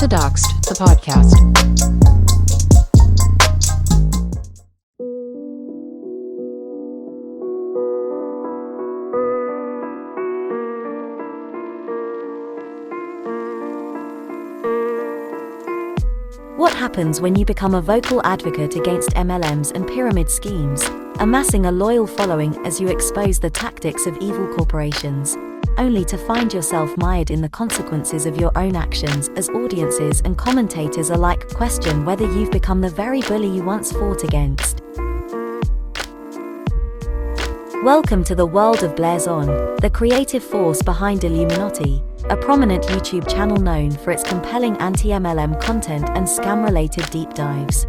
to Doxxed The Podcast. What happens when you become a vocal advocate against MLMs and pyramid schemes, amassing a loyal following as you expose the tactics of evil corporations, only to find yourself mired in the consequences of your own actions as audiences and commentators alike question whether you've become the very bully you once fought against? Welcome to the world of Blair Zon, the creative force behind iilluminaughtii, a prominent YouTube channel known for its compelling anti-MLM content and scam-related deep dives.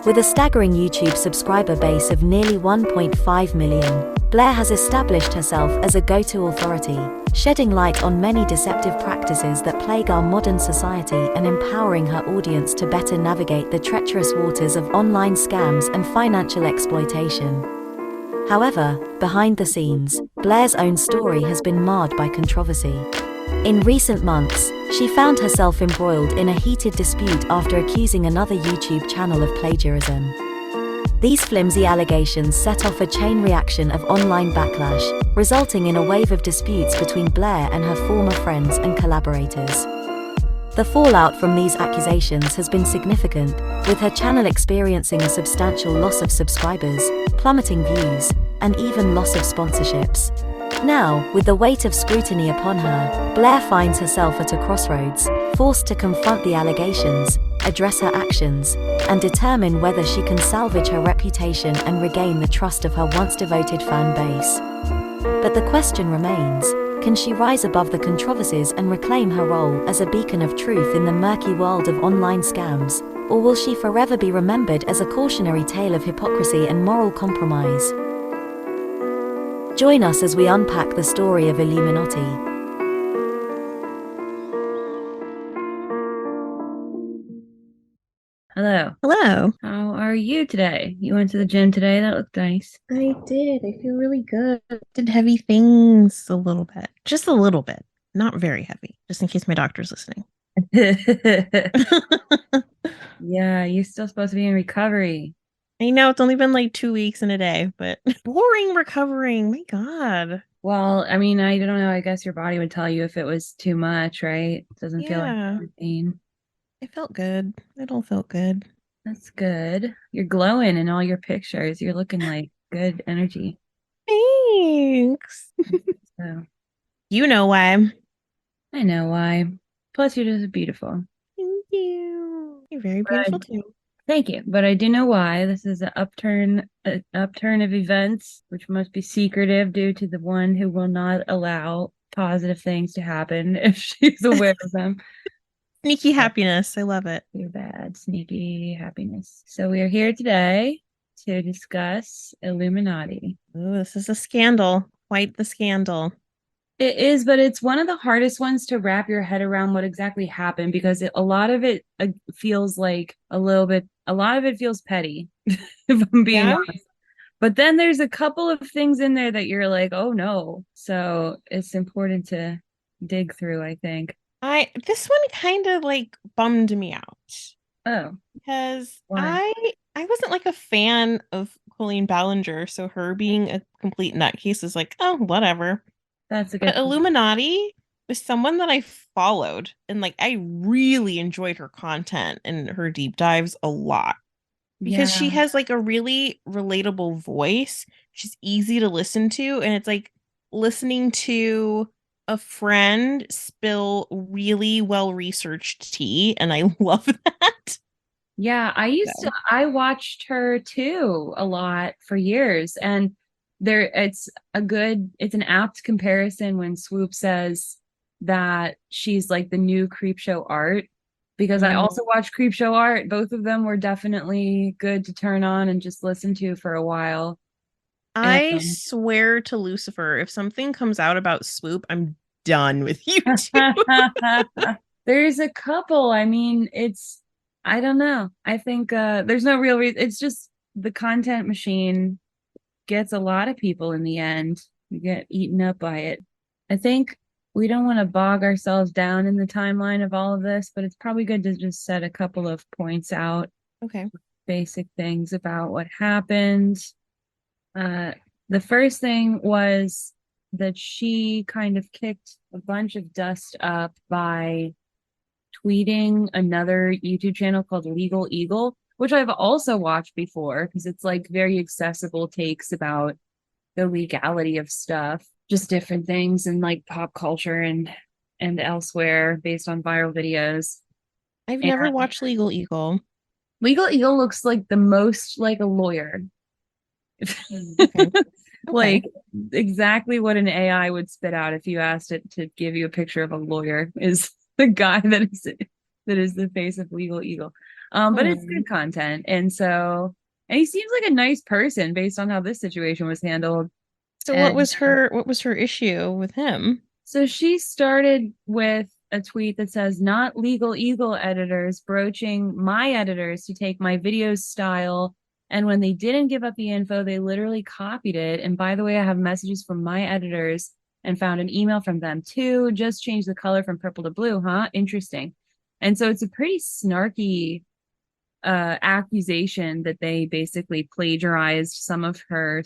With a staggering YouTube subscriber base of nearly 1.5 million, Blair has established herself as a go-to authority, shedding light on many deceptive practices that plague our modern society and empowering her audience to better navigate the treacherous waters of online scams and financial exploitation. However, behind the scenes, Blair's own story has been marred by controversy. In recent months, she found herself embroiled in a heated dispute after accusing another YouTube channel of plagiarism. These flimsy allegations set off a chain reaction of online backlash, resulting in a wave of disputes between Blair and her former friends and collaborators. The fallout from these accusations has been significant, with her channel experiencing a substantial loss of subscribers, plummeting views, and even loss of sponsorships. Now, with the weight of scrutiny upon her, Blair finds herself at a crossroads, forced to confront the allegations, address her actions, and determine whether she can salvage her reputation and regain the trust of her once devoted fan base. But the question remains, can she rise above the controversies and reclaim her role as a beacon of truth in the murky world of online scams, or will she forever be remembered as a cautionary tale of hypocrisy and moral compromise? Join us as we unpack the story of iilluminaughtii. Hello. Hello. How are you today? You went to the gym today? That looked nice. I did. I feel really good. Did heavy things a little bit. Just a little bit. Not very heavy. Just in case my doctor's listening. Yeah, you're still supposed to be in recovery. I know it's only been like 2 weeks and a day, but boring recovering. My God. Well, I mean, I don't know. I guess your body would tell you if it was too much, right? It doesn't feel like pain. It felt good. It all felt good. That's good. You're glowing in all your pictures. You're looking like good energy. Thanks. So You know why. I know why. Plus, you're just beautiful. Thank you. You're very beautiful too. Thank you. But I do know why. This is an upturn of events, which must be secretive due to the one who will not allow positive things to happen if she's aware of them. Sneaky happiness. I love it. You're bad. Sneaky happiness. So we are here today to discuss iilluminaughtii. Oh, this is a scandal. Quite the scandal. It is, but it's one of the hardest ones to wrap your head around what exactly happened, because a lot of it feels like a lot of it feels petty, if I'm being honest. But then there's a couple of things in there that you're like, oh no. So it's important to dig through, I think. This one kind of like bummed me out. Oh. Because Why? I wasn't like a fan of Colleen Ballinger, so her being a complete nutcase is like, oh, whatever. That's a good But iilluminaughtii was someone that I followed, and like I really enjoyed her content and her deep dives a lot. Because she has like a really relatable voice. She's easy to listen to, and it's like listening to a friend spill really well-researched tea, and I love that. Yeah, I watched her too a lot for years, and it's an apt comparison when Swoop says that she's like the new Creepshow Art, because I also watched Creepshow Art. Both of them were definitely good to turn on and just listen to for a while. I swear to Lucifer, if something comes out about Swoop, I'm done with YouTube. There's a couple. I mean, I don't know. I think there's no real reason. It's just the content machine gets a lot of people in the end. You get eaten up by it. I think we don't want to bog ourselves down in the timeline of all of this, but it's probably good to just set a couple of points out. Okay. Basic things about what happened. The first thing was that she kind of kicked a bunch of dust up by tweeting another YouTube channel called Legal Eagle, which I've also watched before because it's like very accessible takes about the legality of stuff, just different things in like pop culture and elsewhere based on viral videos. I've never watched Legal Eagle. Legal Eagle looks like the most like a lawyer. Okay. Like exactly what an AI would spit out if you asked it to give you a picture of a lawyer is the guy that is the face of Legal Eagle. But it's good content. And he seems like a nice person based on how this situation was handled. So what was her issue with him? So she started with a tweet that says, "Not Legal Eagle editors broaching my editors to take my videos style. And when they didn't give up the info, they literally copied it. And by the way, I have messages from my editors and found an email from them too. Just changed the color from purple to blue, huh? Interesting." And so it's a pretty snarky accusation that they basically plagiarized some of her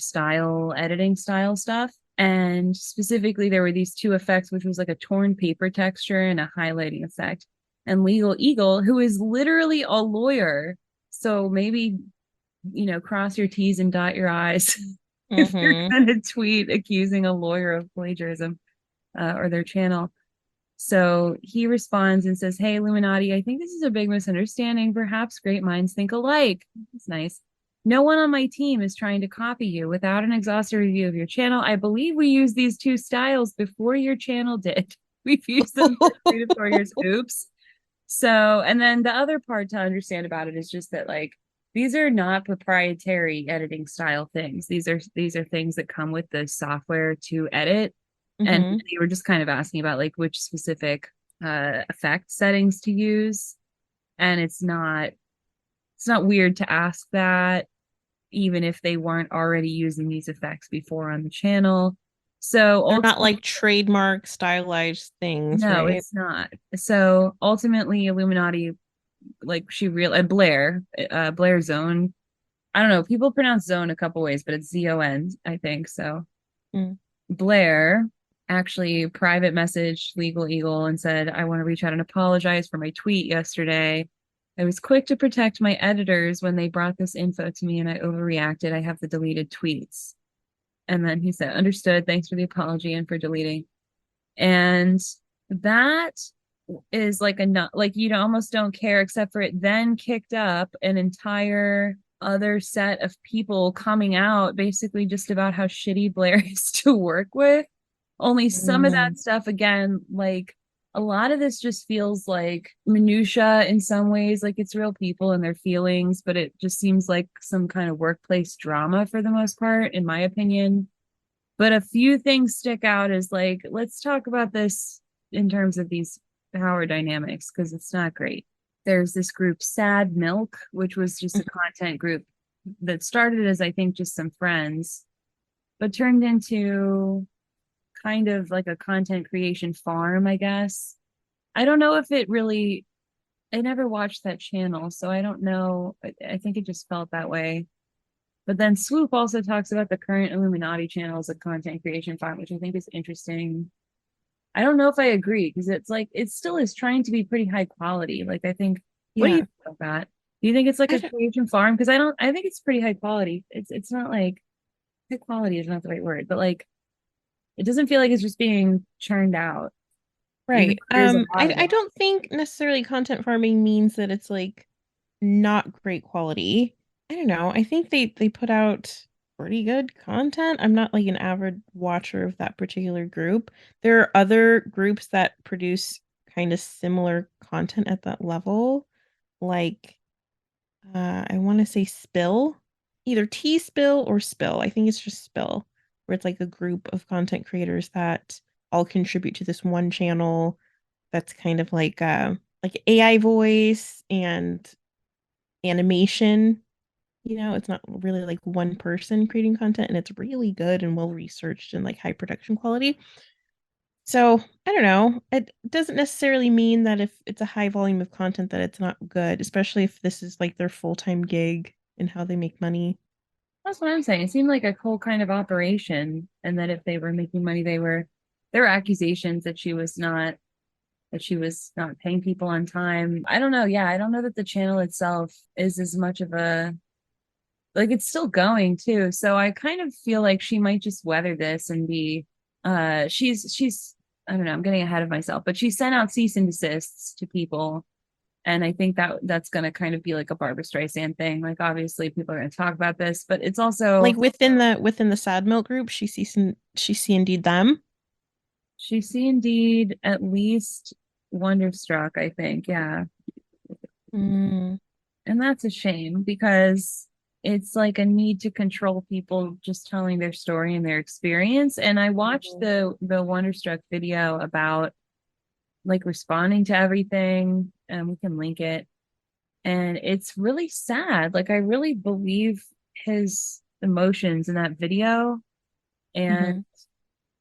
editing style stuff. And specifically, there were these two effects, which was like a torn paper texture and a highlighting effect. And Legal Eagle, who is literally a lawyer, so maybe, cross your T's and dot your I's if you're going to tweet accusing a lawyer of plagiarism or their channel. So he responds and says, "Hey, Illuminaughtii, I think this is a big misunderstanding. Perhaps great minds think alike." That's nice. "No one on my team is trying to copy you. Without an exhaustive review of your channel, I believe we used these two styles before your channel did. We've used them for 3 to 4 years. Oops." So, and then the other part to understand about it is just that, like, these are not proprietary editing style things. These are things that come with the software to edit. And they were just kind of asking about like which specific effect settings to use. And it's not weird to ask that, even if they weren't already using these effects before on the channel. So they're not like trademark stylized things. No, right? It's not. So ultimately, Illuminaughtii, like Blair Zon. I don't know. People pronounce Zone a couple ways, but it's Zon, I think. So Blair actually private messaged Legal Eagle and said, "I want to reach out and apologize for my tweet yesterday. I was quick to protect my editors when they brought this info to me and I overreacted. I have the deleted tweets." And then he said, "Understood. Thanks for the apology and for deleting." And that is like you almost don't care, except for it then kicked up an entire other set of people coming out basically just about how shitty Blair is to work with. Only some of that stuff, again, like a lot of this just feels like minutia in some ways, like it's real people and their feelings, but it just seems like some kind of workplace drama for the most part, in my opinion. But a few things stick out as like, let's talk about this in terms of these power dynamics, because it's not great. There's this group, Sad Milk, which was just a content group that started as, I think, just some friends, but turned into kind of like a content creation farm, I guess. I don't know if it really, I never watched that channel, so I don't know. I think it just felt that way. But then Swoop also talks about the current Illuminaughtii channel as a content creation farm, which I think is interesting. I don't know if I agree, because it's like, it still is trying to be pretty high quality. Like, I think, what do you think about that? Do you think it's like a creation farm? Because I think it's pretty high quality. It's not like, high quality is not the right word, but like, it doesn't feel like it's just being churned out. Right. I don't think necessarily content farming means that it's like not great quality. I don't know. I think they put out pretty good content. I'm not like an avid watcher of that particular group. There are other groups that produce kind of similar content at that level. Like I want to say Spill, either T Spill or Spill. I think it's just Spill, where it's like a group of content creators that all contribute to this one channel that's kind of like AI voice and animation. It's not really like one person creating content, and it's really good and well researched and like high production quality. So I don't know. It doesn't necessarily mean that if it's a high volume of content that it's not good, especially if this is like their full-time gig and how they make money. That's what I'm saying. It seemed like a whole kind of operation, and that if they were making money, there were accusations that she was not paying people on time. I don't know. Yeah, I don't know that the channel itself is as much of a, like, it's still going too. So I kind of feel like she might just weather this and be she's I don't know, I'm getting ahead of myself, but she sent out cease and desists to people. And I think that that's going to kind of be like a Barbara Streisand thing. Like, obviously people are going to talk about this, but it's also Like within the sad milk group, she see indeed them. she see indeed at least Wonderstruck, I think. Yeah. Mm. And that's a shame, because it's like a need to control people just telling their story and their experience. And I watched the Wonderstruck video about like responding to everything, and we can link it. And it's really sad. Like, I really believe his emotions in that video. And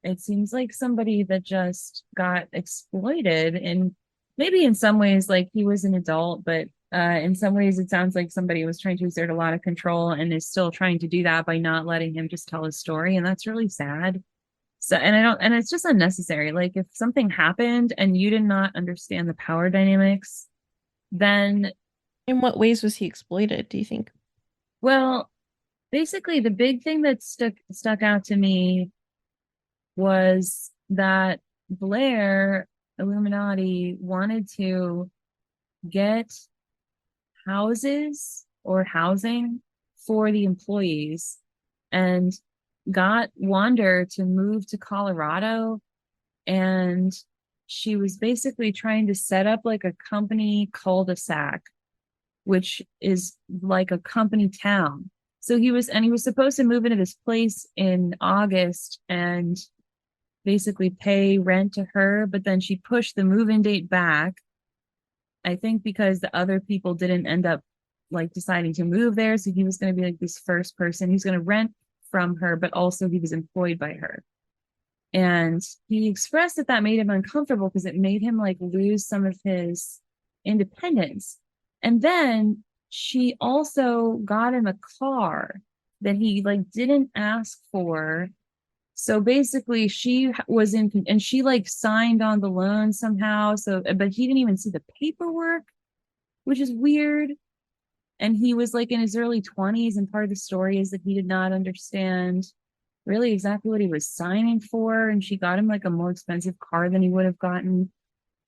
it seems like somebody that just got exploited. And maybe in some ways, like, he was an adult, but in some ways it sounds like somebody was trying to exert a lot of control and is still trying to do that by not letting him just tell his story. And that's really sad. So, and it's just unnecessary. Like, if something happened and you did not understand the power dynamics, then In what ways was he exploited, do you think? well, basically the big thing that stuck out to me was that Blair Illuminaughtii wanted to get houses or housing for the employees, and got Wander to move to Colorado. And she was basically trying to set up like a company cul-de-sac, which is like a company town. So he was supposed to move into this place in August and basically pay rent to her, but then she pushed the move-in date back, I think because the other people didn't end up like deciding to move there. So he was going to be like this first person who's going to rent from her, but also he was employed by her. And he expressed that that made him uncomfortable because it made him like lose some of his independence. And then she also got him a car that he like didn't ask for. So basically she was in, and she like signed on the loan somehow. So, but he didn't even see the paperwork, which is weird. And he was like in his early 20s, and part of the story is that he did not understand really exactly what he was signing for. And she got him like a more expensive car than he would have gotten.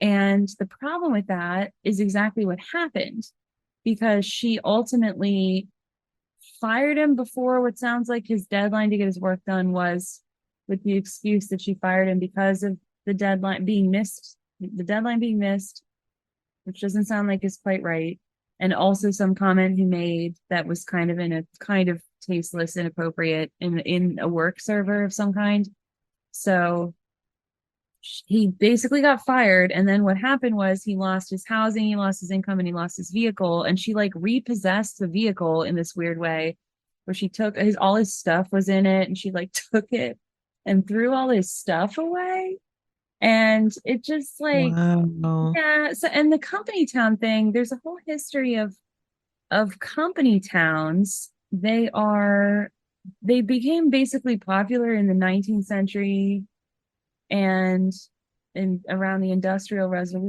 And the problem with that is exactly what happened, because she ultimately fired him before what sounds like his deadline to get his work done was, with the excuse that she fired him because of the deadline being missed, which doesn't sound like is quite right. And also some comment he made that was kind of in a kind of tasteless, inappropriate in a work server of some kind. So he basically got fired. And then what happened was he lost his housing, he lost his income, and he lost his vehicle. And she like repossessed the vehicle in this weird way, where she took all his stuff was in it, and she like took it and threw all his stuff away. And it just like, Wow. yeah. So, and the company town thing, there's a whole history of company towns. They became basically popular in the 19th century and in around the Industrial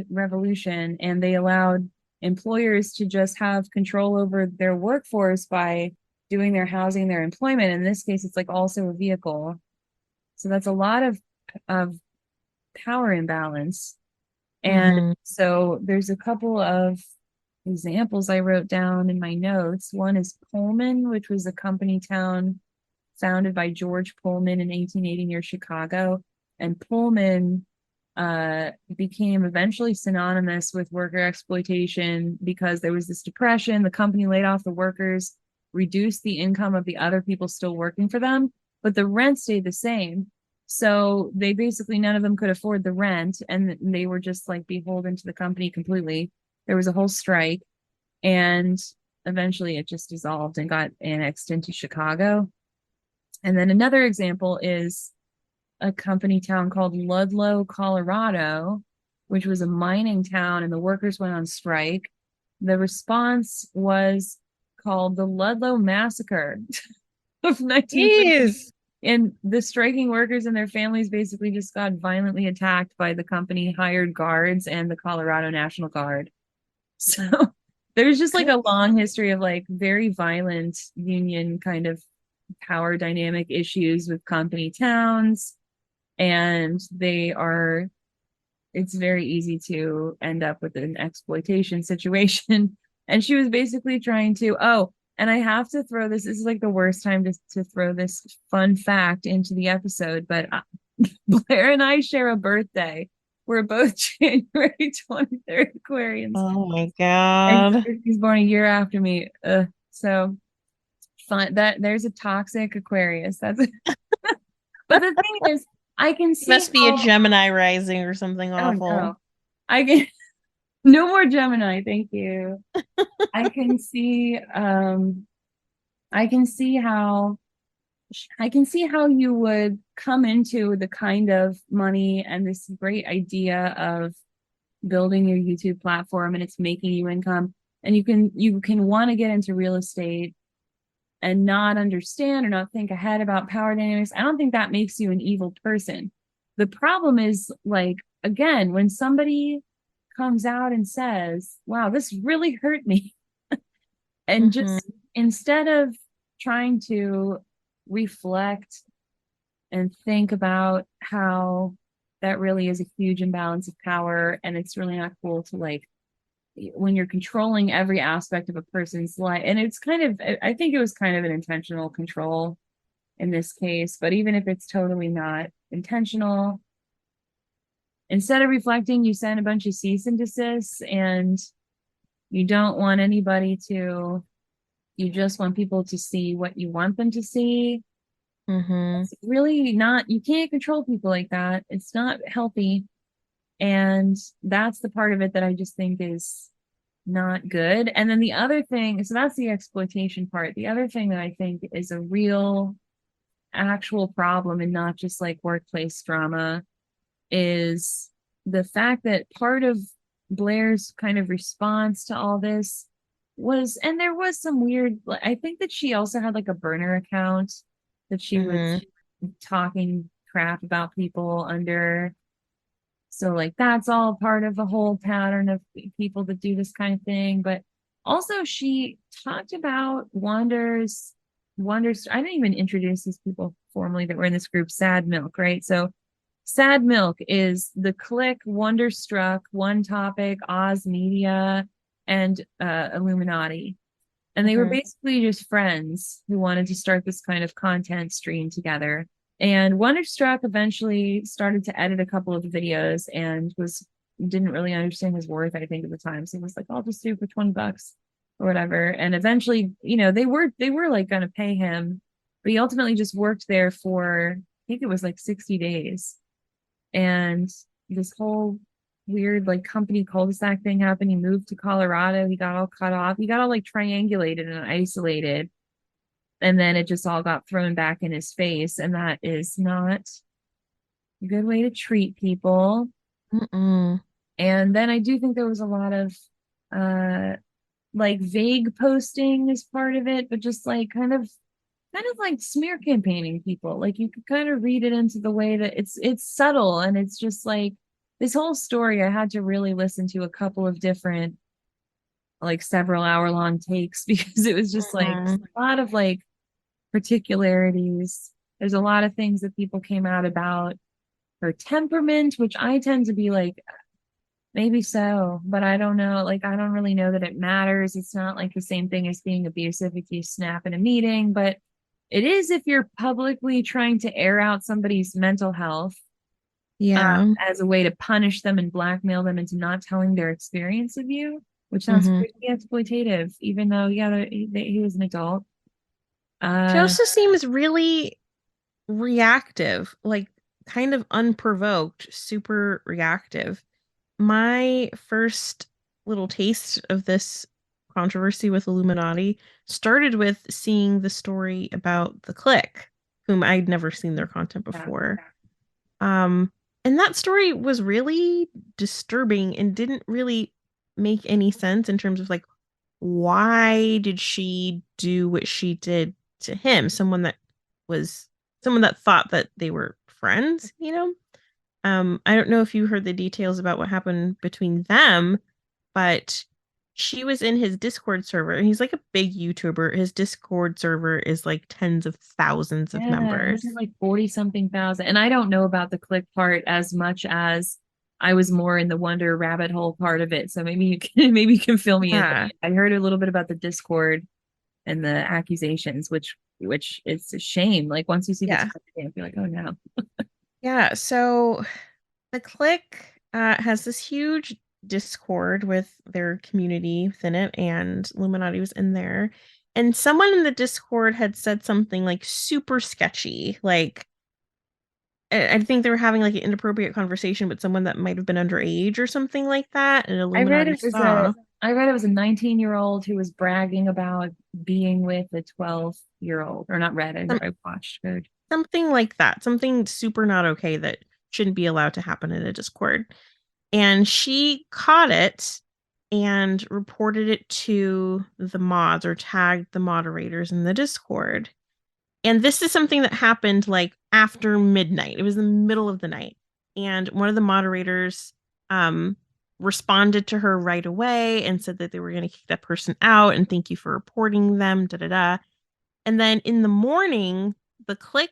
Revolution, and they allowed employers to just have control over their workforce by doing their housing, their employment. In this case, it's like also a vehicle. So that's a lot of power imbalance. And so there's a couple of examples I wrote down in my notes. One is Pullman, which was a company town founded by George Pullman in 1880 near Chicago. And Pullman became eventually synonymous with worker exploitation because there was this depression. The company laid off the workers, reduced the income of the other people still working for them, but the rent stayed the same. So they basically, none of them could afford the rent, and they were just like beholden to the company completely. There was a whole strike, and eventually it just dissolved and got annexed into Chicago. And then another example is a company town called Ludlow, Colorado, which was a mining town, and the workers went on strike. The response was called the Ludlow Massacre of 1950. And the striking workers and their families basically just got violently attacked by the company hired guards and the Colorado National Guard. So there's just like a long history of like very violent union kind of power dynamic issues with company towns. And it's very easy to end up with an exploitation situation. And she was basically trying to, and I have to throw this is like the worst time to throw this fun fact into the episode, but Blair and I share a birthday. We're both January 23rd Aquarians. Oh my God. And she's born a year after me. So fun that there's a toxic Aquarius. That's it. But the thing is, I can see. It must be a Gemini rising or something awful. No. I can no more Gemini, thank you. I can see how you would come into the kind of money and this great idea of building your YouTube platform, and it's making you income, and you can want to get into real estate and not understand or not think ahead about power dynamics. I don't think that makes you an evil person. The problem is, like, again, when somebody comes out and says, wow, this really hurt me, and just instead of trying to reflect and think about how that really is a huge imbalance of power, and it's really not cool to, like, when you're controlling every aspect of a person's life, and it's kind of, I think it was kind of an intentional control in this case, but even if it's totally not intentional, instead of reflecting, you send a bunch of cease and desists, and you don't want anybody to, you just want people to see what you want them to see. It's really not, you can't control people like that. It's not healthy. And that's the part of it that I just think is not good. And then the other thing, so that's the exploitation part. The other thing that I think is a real actual problem, and not just like workplace drama, is the fact that part of Blair's kind of response to all this was, and there was some weird, I think that she also had like a burner account that she was talking crap about people under. So like that's all part of the whole pattern of people that do this kind of thing. But also she talked about Wonder's, I didn't even introduce these people formally that were in this group, Sad Milk, right? So Sad Milk is the Click, Wonderstruck, One Topic, Oz Media, and iilluminaughtii. And they were basically just friends who wanted to start this kind of content stream together. And Wonderstruck eventually started to edit a couple of the videos and didn't really understand his worth, I think, at the time. So he was like, I'll just do it for $20 or whatever. And eventually, you know, they were like going to pay him, but he ultimately just worked there for, I think it was like 60 days. And this whole weird like company cul-de-sac thing happened. He moved to Colorado. He got all cut off. He got all like triangulated and isolated. And then it just all got thrown back in his face. And that is not a good way to treat people. And then I do think there was a lot of like vague posting as part of it, but just like kind of like smear campaigning people. Like you could kind of read it into the way that it's subtle, and it's just like this whole story. I had to really listen to a couple of different, like several hour long takes, because it was just like a lot of like particularities. There's a lot of things that people came out about her temperament, which I tend to be like, maybe so, but I don't know. Like, I don't really know that it matters. It's not like the same thing as being abusive if you snap in a meeting, but it is if you're publicly trying to air out somebody's mental health as a way to punish them and blackmail them into not telling their experience of you, which sounds pretty exploitative, even though, he was an adult. She also seems really reactive, like kind of unprovoked, super reactive. My first little taste of this controversy with iilluminaughtii started with seeing the story about the Click, whom I'd never seen their content before. And that story was really disturbing and didn't really make any sense in terms of like, why did she do what she did to him? Someone that thought that they were friends, you know? I don't know if you heard the details about what happened between them, but she was in his Discord server, and he's like a big YouTuber. His Discord server is like tens of thousands of members. Like 40 something thousand. And I don't know about the click part as much as I was more in the wonder rabbit hole part of it. So maybe you can fill me in. I heard a little bit about the Discord and the accusations, which is a shame. Like once you see the timestamp, you're like, oh no. Yeah, so the clique has this huge Discord with their community within it, and iilluminaughtii was in there. And someone in the Discord had said something like super sketchy. Like, I think they were having like an inappropriate conversation with someone that might have been underage or something like that. And I read it was a 19-year-old who was bragging about being with a 12-year-old. Or not read, I watched. Heard. Something like that. Something super not okay that shouldn't be allowed to happen in a Discord. And she caught it and reported it to the mods or tagged the moderators in the Discord. And this is something that happened like after midnight. It was in the middle of the night. And one of the moderators responded to her right away and said that they were going to kick that person out and thank you for reporting them, And then in the morning, the clique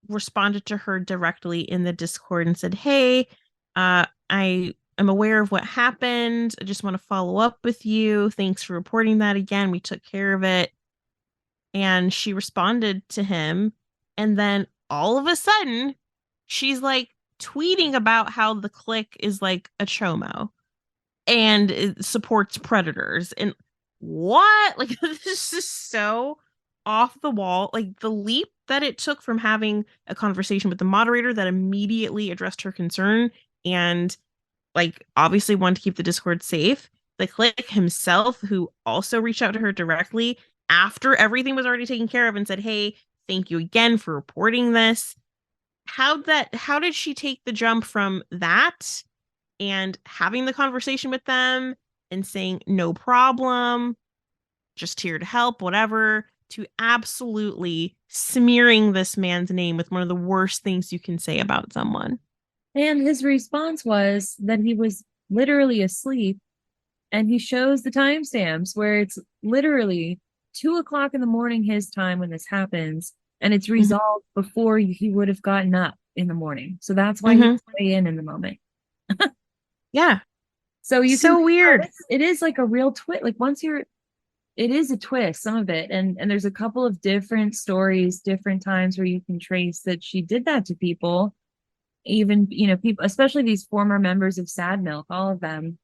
responded to her directly in the Discord and said, hey, I am aware of what happened. I just want to follow up with you. Thanks for reporting that again. We took care of it. And she responded to him. And then all of a sudden, she's like tweeting about how the clique is like a chomo and it supports predators. And what? Like, this is just so off the wall. Like, the leap that it took from having a conversation with the moderator that immediately addressed her concern and like obviously wanted to keep the Discord safe. The clique himself, who also reached out to her directly after everything was already taken care of and said, hey, thank you again for reporting this. How did she take the jump from that and having the conversation with them and saying no problem, just here to help, whatever, to absolutely smearing this man's name with one of the worst things you can say about someone? And his response was that he was literally asleep, and he shows the timestamps where it's literally 2:00 in the morning his time when this happens, and it's resolved before he would have gotten up in the morning. So that's why he's way in the moment. Yeah. So you so weird. It is like a real twist. Like it is a twist, some of it, and there's a couple of different stories, different times where you can trace that she did that to people. Even, people, especially these former members of Sad Milk, all of them,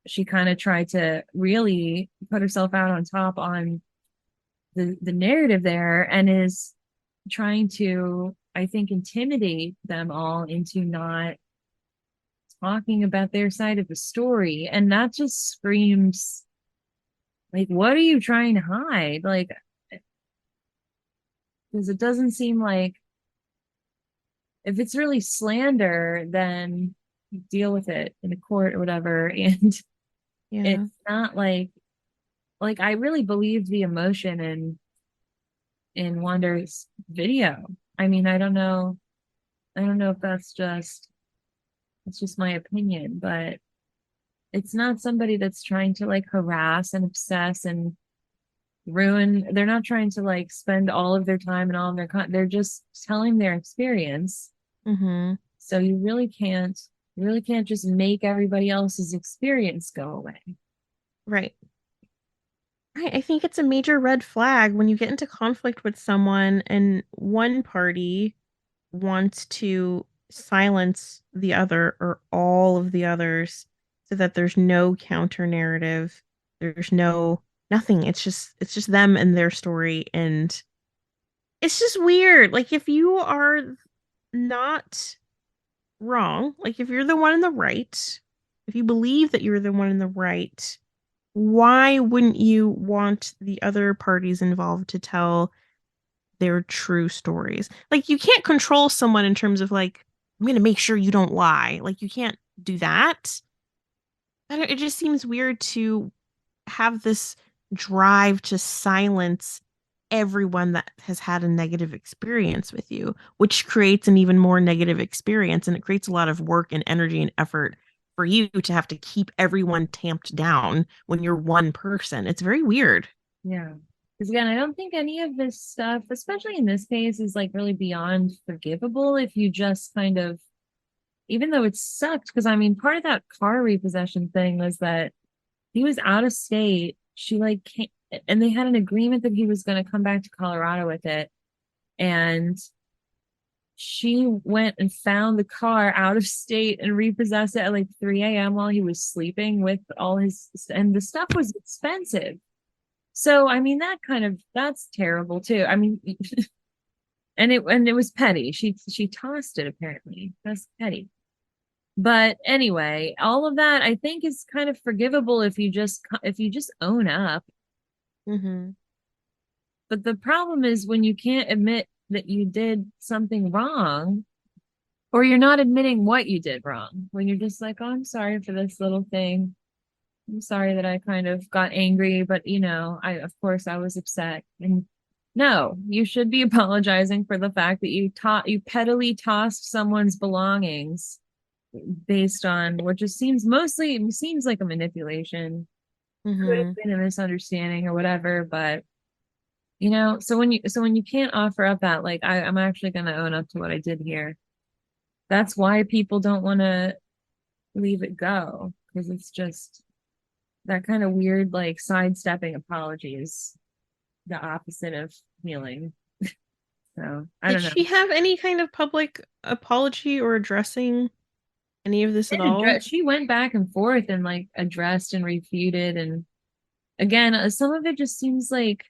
she kind of tried to really put herself out on top on the narrative there, and is trying to, I think, intimidate them all into not talking about their side of the story. And that just screams, like, what are you trying to hide? Like, because it doesn't seem like, if it's really slander, then deal with it in a court or whatever. And it's not like I really believed the emotion in Wander's video. I mean, I don't know if it's just my opinion, but it's not somebody that's trying to like harass and obsess and ruin. They're not trying to like spend all of their time and all of their they're just telling their experience. So you really can't just make everybody else's experience go away. Right. I think it's a major red flag when you get into conflict with someone and one party wants to silence the other or all of the others so that there's no counter narrative. There's nothing. It's just them and their story, and it's just weird. Like, if you are not wrong, like if you're the one in the right, if you believe that you're the one in the right, why wouldn't you want the other parties involved to tell their true stories? Like, you can't control someone in terms of like I'm going to make sure you don't lie. Like, you can't do that. It just seems weird to have this drive to silence everyone that has had a negative experience with you, which creates an even more negative experience. And it creates a lot of work and energy and effort for you to have to keep everyone tamped down when you're one person. It's very weird. Yeah. Because again, I don't think any of this stuff, especially in this case, is like really beyond forgivable if you just kind of, even though it sucked, because I mean, part of that car repossession thing was that he was out of state. She like came, and they had an agreement that he was going to come back to Colorado with it. And she went and found the car out of state and repossessed it at like 3 a.m. while he was sleeping with all his, and the stuff was expensive. So, I mean, that's terrible too. I mean, and it was petty. She tossed it apparently. That's petty. But anyway, all of that I think is kind of forgivable if you just own up. Mm-hmm. But the problem is when you can't admit that you did something wrong, or you're not admitting what you did wrong. When you're just like, oh, I'm sorry for this little thing. I'm sorry that I kind of got angry, but of course I was upset. And no, you should be apologizing for the fact that you pettily tossed someone's belongings based on what just seems like a manipulation. Could have been a misunderstanding or whatever, but so when you can't offer up that, like, I'm actually gonna own up to what I did here. That's why people don't want to leave it go, because it's just that kind of weird, like, sidestepping apology is the opposite of healing. So I don't know. Did she have any kind of public apology or addressing any of this at all? She went back and forth and like addressed and refuted, and again, some of it just seems like,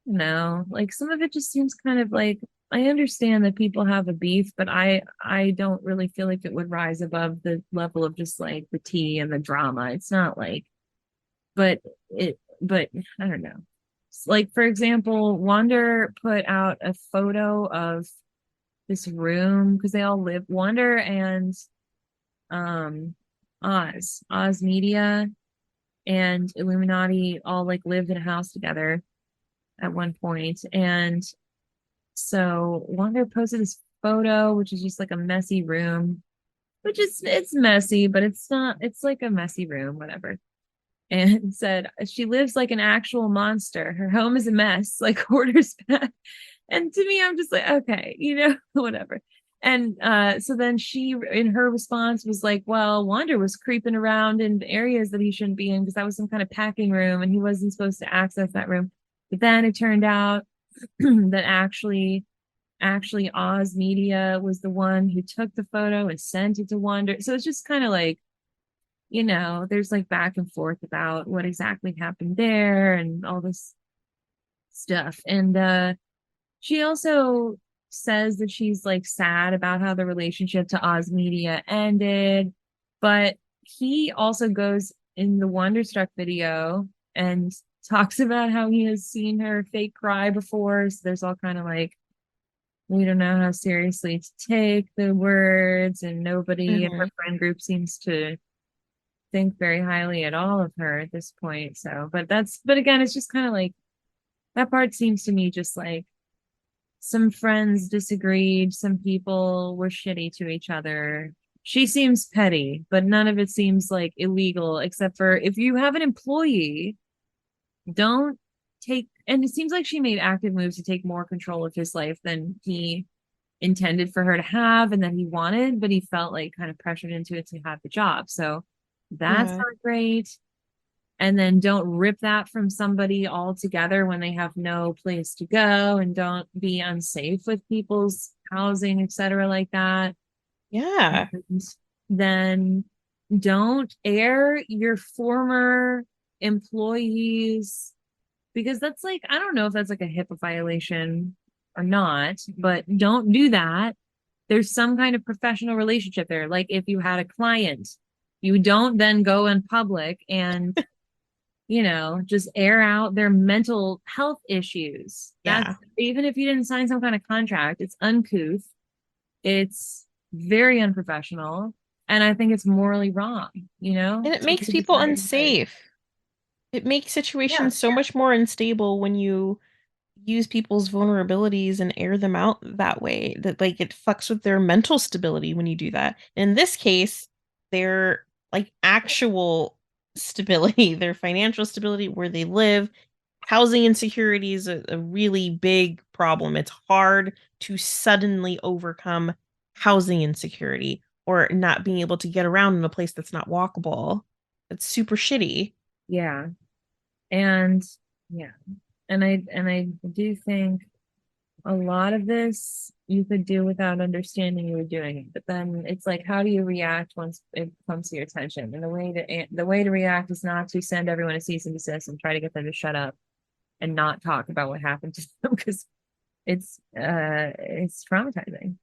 like some of it just seems kind of like, I understand that people have a beef, but I don't really feel like it would rise above the level of just like the tea and the drama. It's not like, but I don't know. Like, for example, Wander put out a photo of this room because they all live, Wander and Oz Media and iilluminaughtii all like lived in a house together at one point. And so Wander posted this photo, which is just like a messy room, which is, it's messy, but it's not, it's like a messy room, whatever. And said she lives like an actual monster. Her home is a mess, like hoarders pack. And to me, I'm just like, okay, whatever. And so then she, in her response, was like, well, Wander was creeping around in areas that he shouldn't be in because that was some kind of packing room and he wasn't supposed to access that room. But then it turned out that actually Oz Media was the one who took the photo and sent it to Wander. So it's just kind of like, there's like back and forth about what exactly happened there and all this stuff. And she also says that she's like sad about how the relationship to Oz Media ended, but he also goes in the Wonderstruck video and talks about how he has seen her fake cry before. So there's all kind of like, we don't know how seriously to take the words, and nobody in her friend group seems to think very highly at all of her at this point. So, but again, it's just kind of like, that part seems to me just like some friends disagreed, some people were shitty to each other. She seems petty, but none of it seems like illegal, except for if you have an employee, don't take, and it seems like she made active moves to take more control of his life than he intended for her to have and that he wanted, but he felt like kind of pressured into it to have the job. So that's not great. And then don't rip that from somebody altogether when they have no place to go, and don't be unsafe with people's housing, etc., like that. Yeah. And then don't air your former employees, because that's like, I don't know if that's like a HIPAA violation or not, but don't do that. There's some kind of professional relationship there. Like if you had a client, you don't then go in public and just air out their mental health issues. That's, even if you didn't sign some kind of contract, it's uncouth. It's very unprofessional, and I think it's morally wrong, you know? And it makes people unsafe. It makes situations so much more unstable when you use people's vulnerabilities and air them out that way, that like it fucks with their mental stability when you do that. In this case, their like actual stability, their financial stability, where they live. Housing insecurity is a really big problem. It's hard to suddenly overcome housing insecurity or not being able to get around in a place that's not walkable. It's super shitty. Yeah. And yeah. And I do think a lot of this you could do without understanding you were doing it. But then it's like, how do you react once it comes to your attention? And the way to react is not to send everyone a cease and desist and try to get them to shut up and not talk about what happened to them, because it's traumatizing.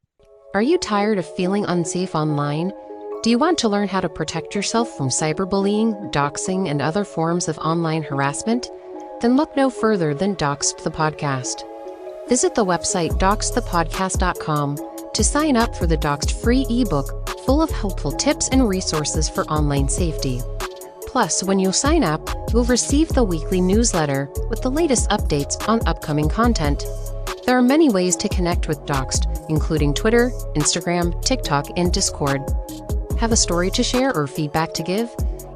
Are you tired of feeling unsafe online? Do you want to learn how to protect yourself from cyberbullying, doxing, and other forms of online harassment? Then look no further than Doxxed The Podcast. Visit the website doxxedthepodcast.com to sign up for the Doxxed free ebook full of helpful tips and resources for online safety. Plus, when you sign up, you'll receive the weekly newsletter with the latest updates on upcoming content. There are many ways to connect with Doxxed, including Twitter, Instagram, TikTok, and Discord. Have a story to share or feedback to give?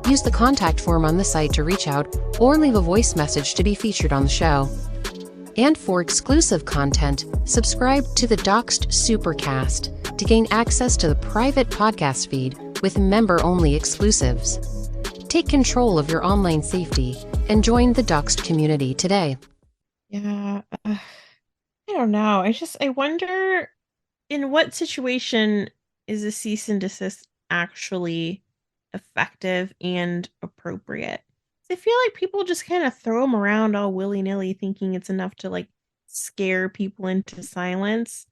Use the contact form on the site to reach out or leave a voice message to be featured on the show. And for exclusive content, subscribe to the Doxxed Supercast to gain access to the private podcast feed with member-only exclusives. Take control of your online safety and join the Doxxed community today. Yeah, I don't know. I wonder, in what situation is a cease and desist actually effective and appropriate? I feel like people just kind of throw them around all willy-nilly thinking it's enough to like scare people into silence.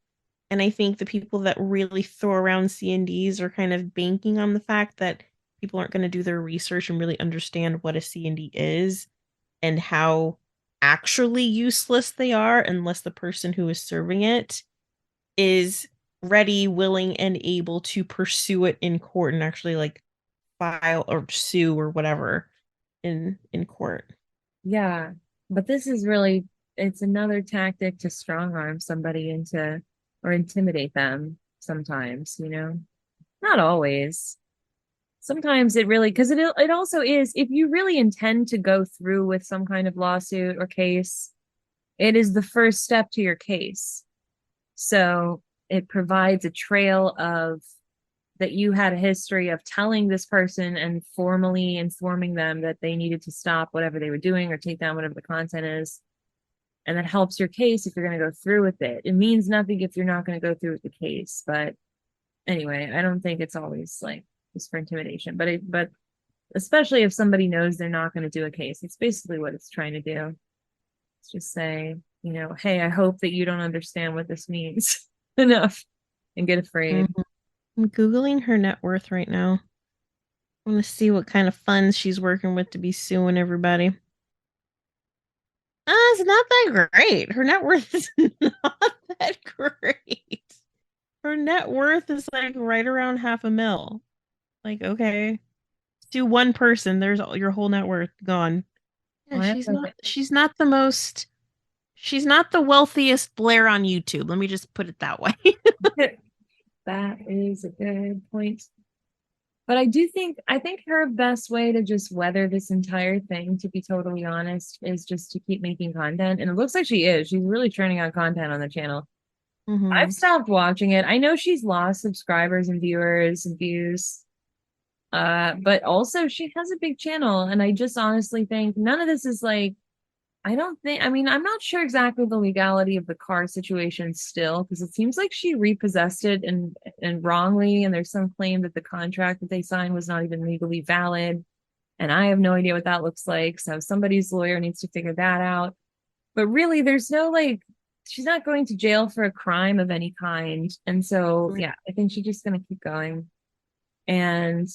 And I think the people that really throw around C&Ds are kind of banking on the fact that people aren't going to do their research and really understand what a C&D is and how actually useless they are unless the person who is serving it is ready, willing, and able to pursue it in court and actually like file or sue or whatever in court. Yeah, but this is really, it's another tactic to strong arm somebody into or intimidate them sometimes, you know? Not always. Sometimes it really, because it also is, if you really intend to go through with some kind of lawsuit or case, it is the first step to your case. So it provides a trail of that you had a history of telling this person and formally informing them that they needed to stop whatever they were doing or take down whatever the content is. And that helps your case if you're going to go through with it. It means nothing if you're not going to go through with the case. But anyway, I don't think it's always like just for intimidation, but especially if somebody knows they're not going to do a case, it's basically what it's trying to do. It's just say, you know, hey, I hope that you don't understand what this means enough and get afraid. Mm-hmm. I'm Googling her net worth right now. I want to see what kind of funds she's working with to be suing everybody. It's not that great. Her net worth is not that great. Her net worth is like right around $500,000. Like, okay, to one person, there's your whole net worth gone. Yeah, she's not the wealthiest Blair on YouTube. Let me just put it that way. That is a good point. But I think her best way to just weather this entire thing, to be totally honest, is just to keep making content. And it looks like she is. She's really churning out content on the channel. Mm-hmm. I've stopped watching it. I know she's lost subscribers and viewers and views. But also she has a big channel. And I just honestly think none of this is like, I'm not sure exactly the legality of the car situation still, because it seems like she repossessed it and wrongly, and there's some claim that the contract that they signed was not even legally valid. And I have no idea what that looks like. So somebody's lawyer needs to figure that out. But really, there's no she's not going to jail for a crime of any kind. And so, yeah, I think she's just going to keep going. And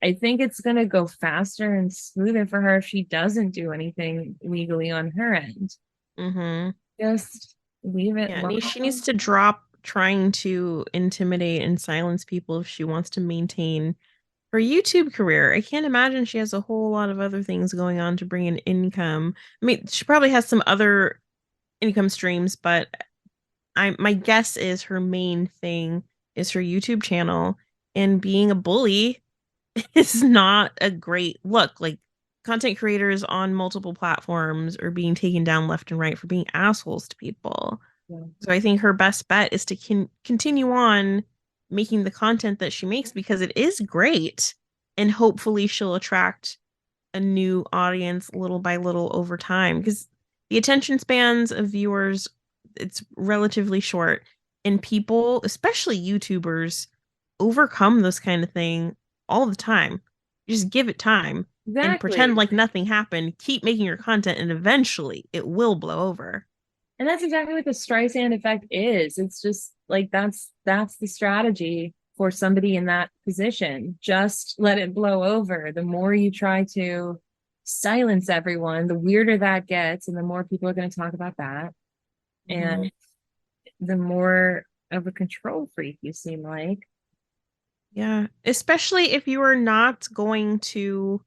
I think it's going to go faster and smoother for her if she doesn't do anything legally on her end. Mm-hmm. Just leave it. Yeah, she needs to drop trying to intimidate and silence people if she wants to maintain her YouTube career. I can't imagine she has a whole lot of other things going on to bring in income. I mean, she probably has some other income streams, but my guess is her main thing is her YouTube channel, and being a bully is not a great look. Like, content creators on multiple platforms are being taken down left and right for being assholes to people. Yeah. So I think her best bet is to continue on making the content that she makes, because it is great, and hopefully she'll attract a new audience little by little over time, because the attention spans of viewers, it's relatively short, and people, especially YouTubers, overcome this kind of thing all the time. Just give it time. Exactly. And pretend like nothing happened. Keep making your content, and eventually it will blow over. And that's exactly what the Streisand effect is. It's just like that's the strategy for somebody in that position. Just let it blow over. The more you try to silence everyone, the weirder that gets, and the more people are going to talk about that. And the more of a control freak you seem like. Yeah, especially if you are not going to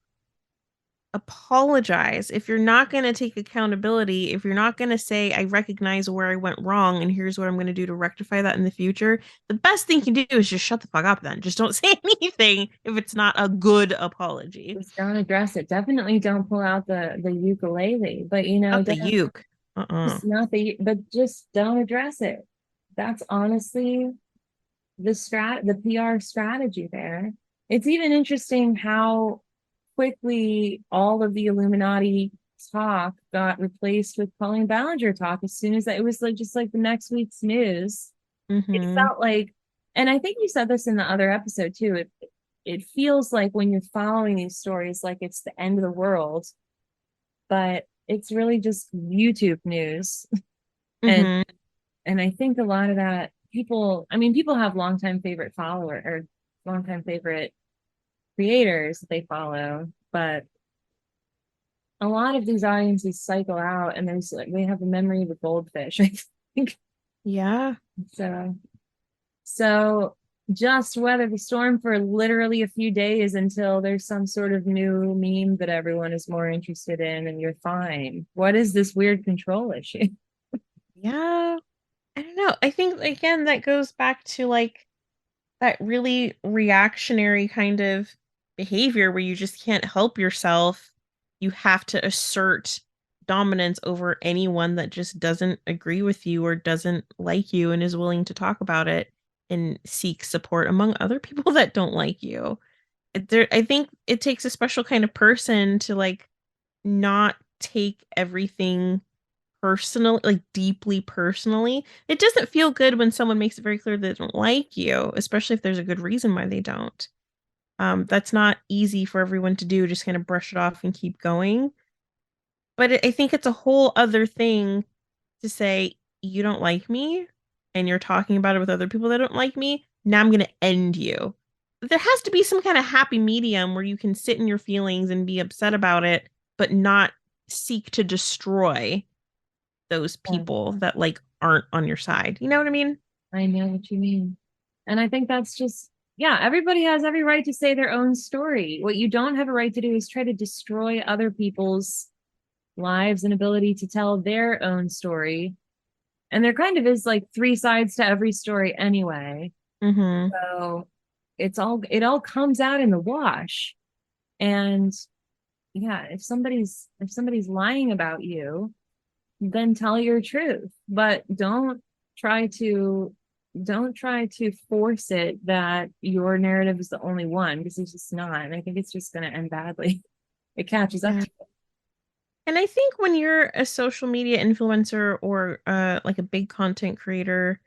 apologize, if you're not going to take accountability, if you're not going to say, I recognize where I went wrong and here's what I'm going to do to rectify that in the future, the best thing you can do is just shut the fuck up then. Just don't say anything if it's not a good apology. Just don't address it. Definitely don't pull out the ukulele, but you know, not the uke. But just don't address it. That's honestly the PR strategy there. It's even interesting how quickly all of the Illuminati talk got replaced with Pauline Ballinger talk as soon as it was like just like the next week's news. It felt like, and I think you said this in the other episode too, it feels like when you're following these stories like it's the end of the world, but it's really just YouTube news. And I think a lot of that people have longtime favorite creators that they follow, but a lot of these audiences cycle out, and they have the memory of a goldfish, I think. Yeah. So just weather the storm for literally a few days until there's some sort of new meme that everyone is more interested in, and you're fine. What is this weird control issue? Yeah. I don't know. I think, again, that goes back to like that really reactionary kind of behavior where you just can't help yourself. You have to assert dominance over anyone that just doesn't agree with you or doesn't like you and is willing to talk about it and seek support among other people that don't like you. I think it takes a special kind of person to like not take everything personal, like deeply personally. It doesn't feel good when someone makes it very clear they don't like you, especially if there's a good reason why they don't. That's not easy for everyone to do, just kind of brush it off and keep going. But I think it's a whole other thing to say, you don't like me, and you're talking about it with other people that don't like me. Now I'm going to end you. There has to be some kind of happy medium where you can sit in your feelings and be upset about it, but not seek to destroy those people that like aren't on your side. You know what I mean? I know what you mean. And I think that's just, yeah, everybody has every right to say their own story. What you don't have a right to do is try to destroy other people's lives and ability to tell their own story. And there kind of is like three sides to every story anyway. So it all comes out in the wash. And yeah, if somebody's lying about you, then tell your truth, but don't try to force it that your narrative is the only one, because it's just not. And I think it's just going to end badly. It catches up to you. And I think when you're a social media influencer or like a big content creator,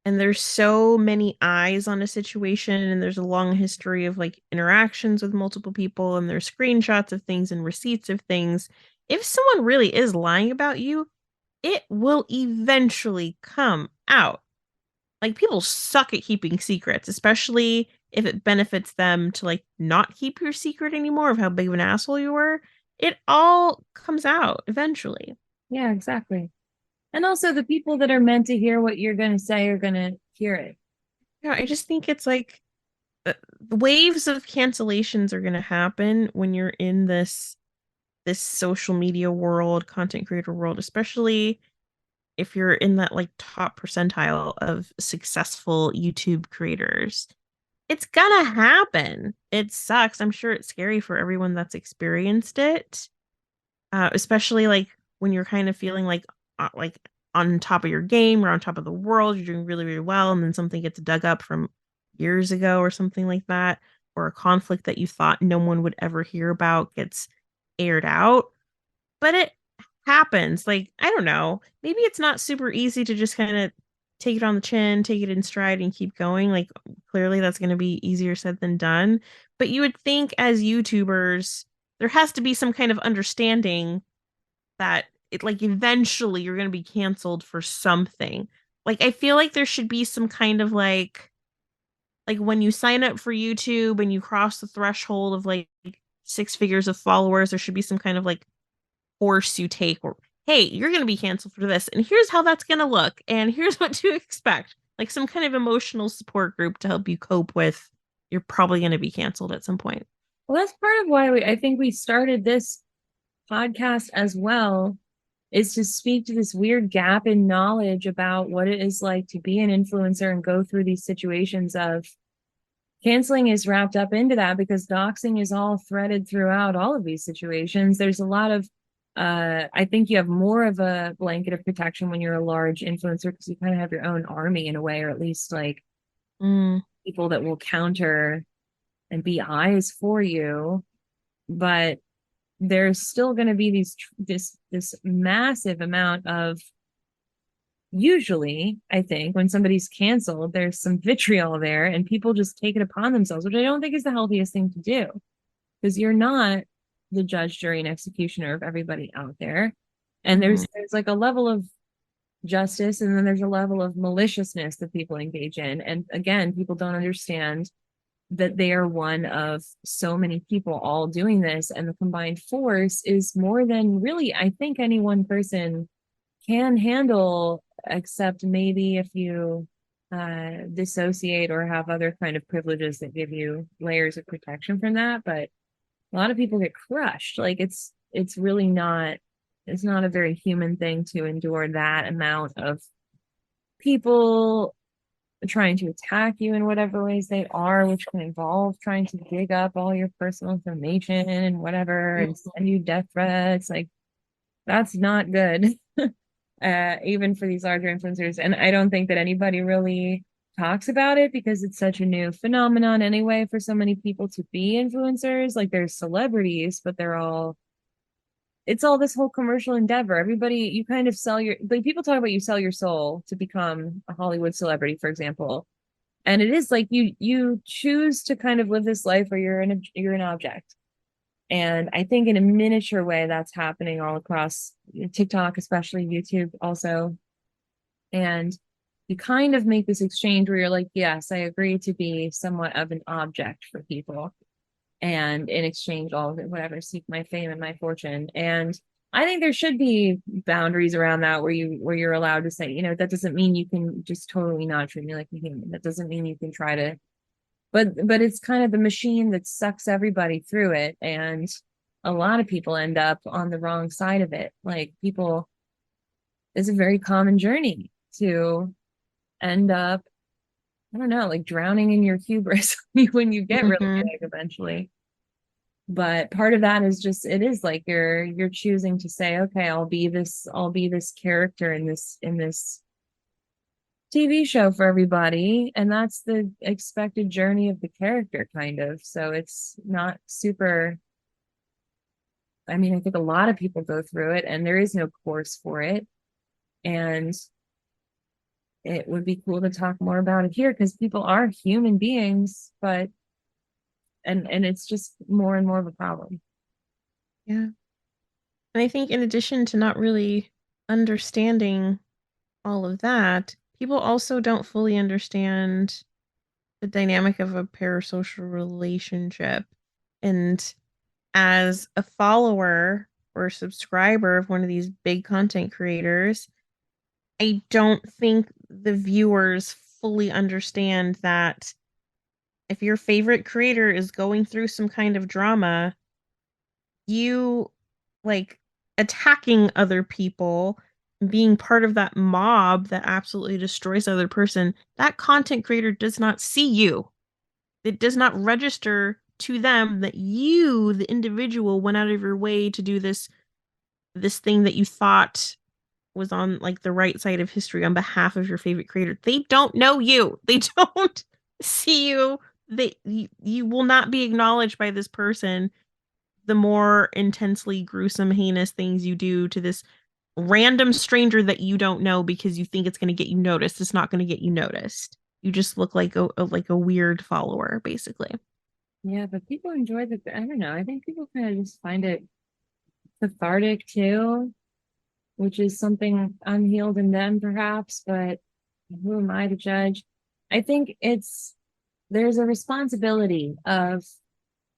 and there's so many eyes on a situation, and there's a long history of like interactions with multiple people, and there's screenshots of things and receipts of things, if someone really is lying about you, it will eventually come out. Like, people suck at keeping secrets, especially if it benefits them to like not keep your secret anymore of how big of an asshole you were. It all comes out eventually. Yeah, exactly. And also the people that are meant to hear what you're going to say are going to hear it. Yeah, I just think it's like the waves of cancellations are going to happen when you're in this social media world, content creator world, especially if you're in that like top percentile of successful YouTube creators. It's gonna happen. It sucks. I'm sure it's scary for everyone that's experienced it, especially like when you're kind of feeling like on top of your game or on top of the world, you're doing really, really well, and then something gets dug up from years ago or something like that, or a conflict that you thought no one would ever hear about gets aired out. But it happens. Like, I don't know. Maybe it's not super easy to just kind of take it on the chin, take it in stride, and keep going. Like, clearly that's going to be easier said than done. But you would think as YouTubers, there has to be some kind of understanding that it like eventually you're going to be canceled for something. Like, I feel like there should be some kind of like when you sign up for YouTube and you cross the threshold of like 6 figures of followers, there should be some kind of like course you take, or hey, you're going to be canceled for this, and here's how that's going to look, and here's what to expect. Like some kind of emotional support group to help you cope with you're probably going to be canceled at some point. Well, that's part of why I think we started this podcast as well, is to speak to this weird gap in knowledge about what it is like to be an influencer and go through these situations of canceling is wrapped up into that, because doxing is all threaded throughout all of these situations. There's a lot of I think you have more of a blanket of protection when you're a large influencer, because you kind of have your own army in a way, or at least like people that will counter and be eyes for you. But there's still going to be this massive amount of, usually I think when somebody's canceled, there's some vitriol there and people just take it upon themselves, which I don't think is the healthiest thing to do, because you're not the judge, jury, and executioner of everybody out there. And there's like a level of justice, and then there's a level of maliciousness that people engage in. And again, people don't understand that they are one of so many people all doing this, and the combined force is more than really I think any one person can handle, except maybe if you dissociate or have other kind of privileges that give you layers of protection from that. But a lot of people get crushed. Like it's really not, it's not a very human thing to endure that amount of people trying to attack you in whatever ways they are, which can involve trying to dig up all your personal information and whatever and send you death threats. Like that's not good. Even for these larger influencers. And I don't think that anybody really talks about it, because it's such a new phenomenon anyway for so many people to be influencers. Like there's celebrities, but it's all this whole commercial endeavor. Everybody, you kind of sell your, like people talk about you sell your soul to become a Hollywood celebrity, for example. And it is like you choose to kind of live this life where you're an object. And I think in a miniature way, that's happening all across TikTok, especially YouTube also. And you kind of make this exchange where you're like, yes, I agree to be somewhat of an object for people. And in exchange, all of it, whatever, seek my fame and my fortune. And I think there should be boundaries around that where you're allowed to say, you know, that doesn't mean you can just totally not treat me like a human. That doesn't mean you can try to, but it's kind of the machine that sucks everybody through it, and a lot of people end up on the wrong side of it. Like people, it's a very common journey to end up, I don't know, like drowning in your hubris when you get really big eventually. But part of that is just, it is like you're choosing to say, okay, I'll be this character in this TV show for everybody, and that's the expected journey of the character, kind of. So it's not super, I mean, I think a lot of people go through it and there is no course for it, and it would be cool to talk more about it here, because people are human beings, but and it's just more and more of a problem. Yeah. And I think in addition to not really understanding all of that, people also don't fully understand the dynamic of a parasocial relationship. And as a follower or subscriber of one of these big content creators, I don't think the viewers fully understand that if your favorite creator is going through some kind of drama, you like attacking other people, being part of that mob that absolutely destroys the other person, that content creator does not see you. It does not register to them that you, the individual, went out of your way to do this thing that you thought was on like the right side of history on behalf of your favorite creator. They don't know you. They don't see you. You will not be acknowledged by this person the more intensely gruesome, heinous things you do to this random stranger that you don't know because you think it's going to get you noticed. It's not going to get you noticed. You just look like a weird follower, basically. Yeah, but people enjoy the, I don't know. I think people kind of just find it cathartic too, which is something unhealed in them perhaps, but who am I to judge? I think there's a responsibility of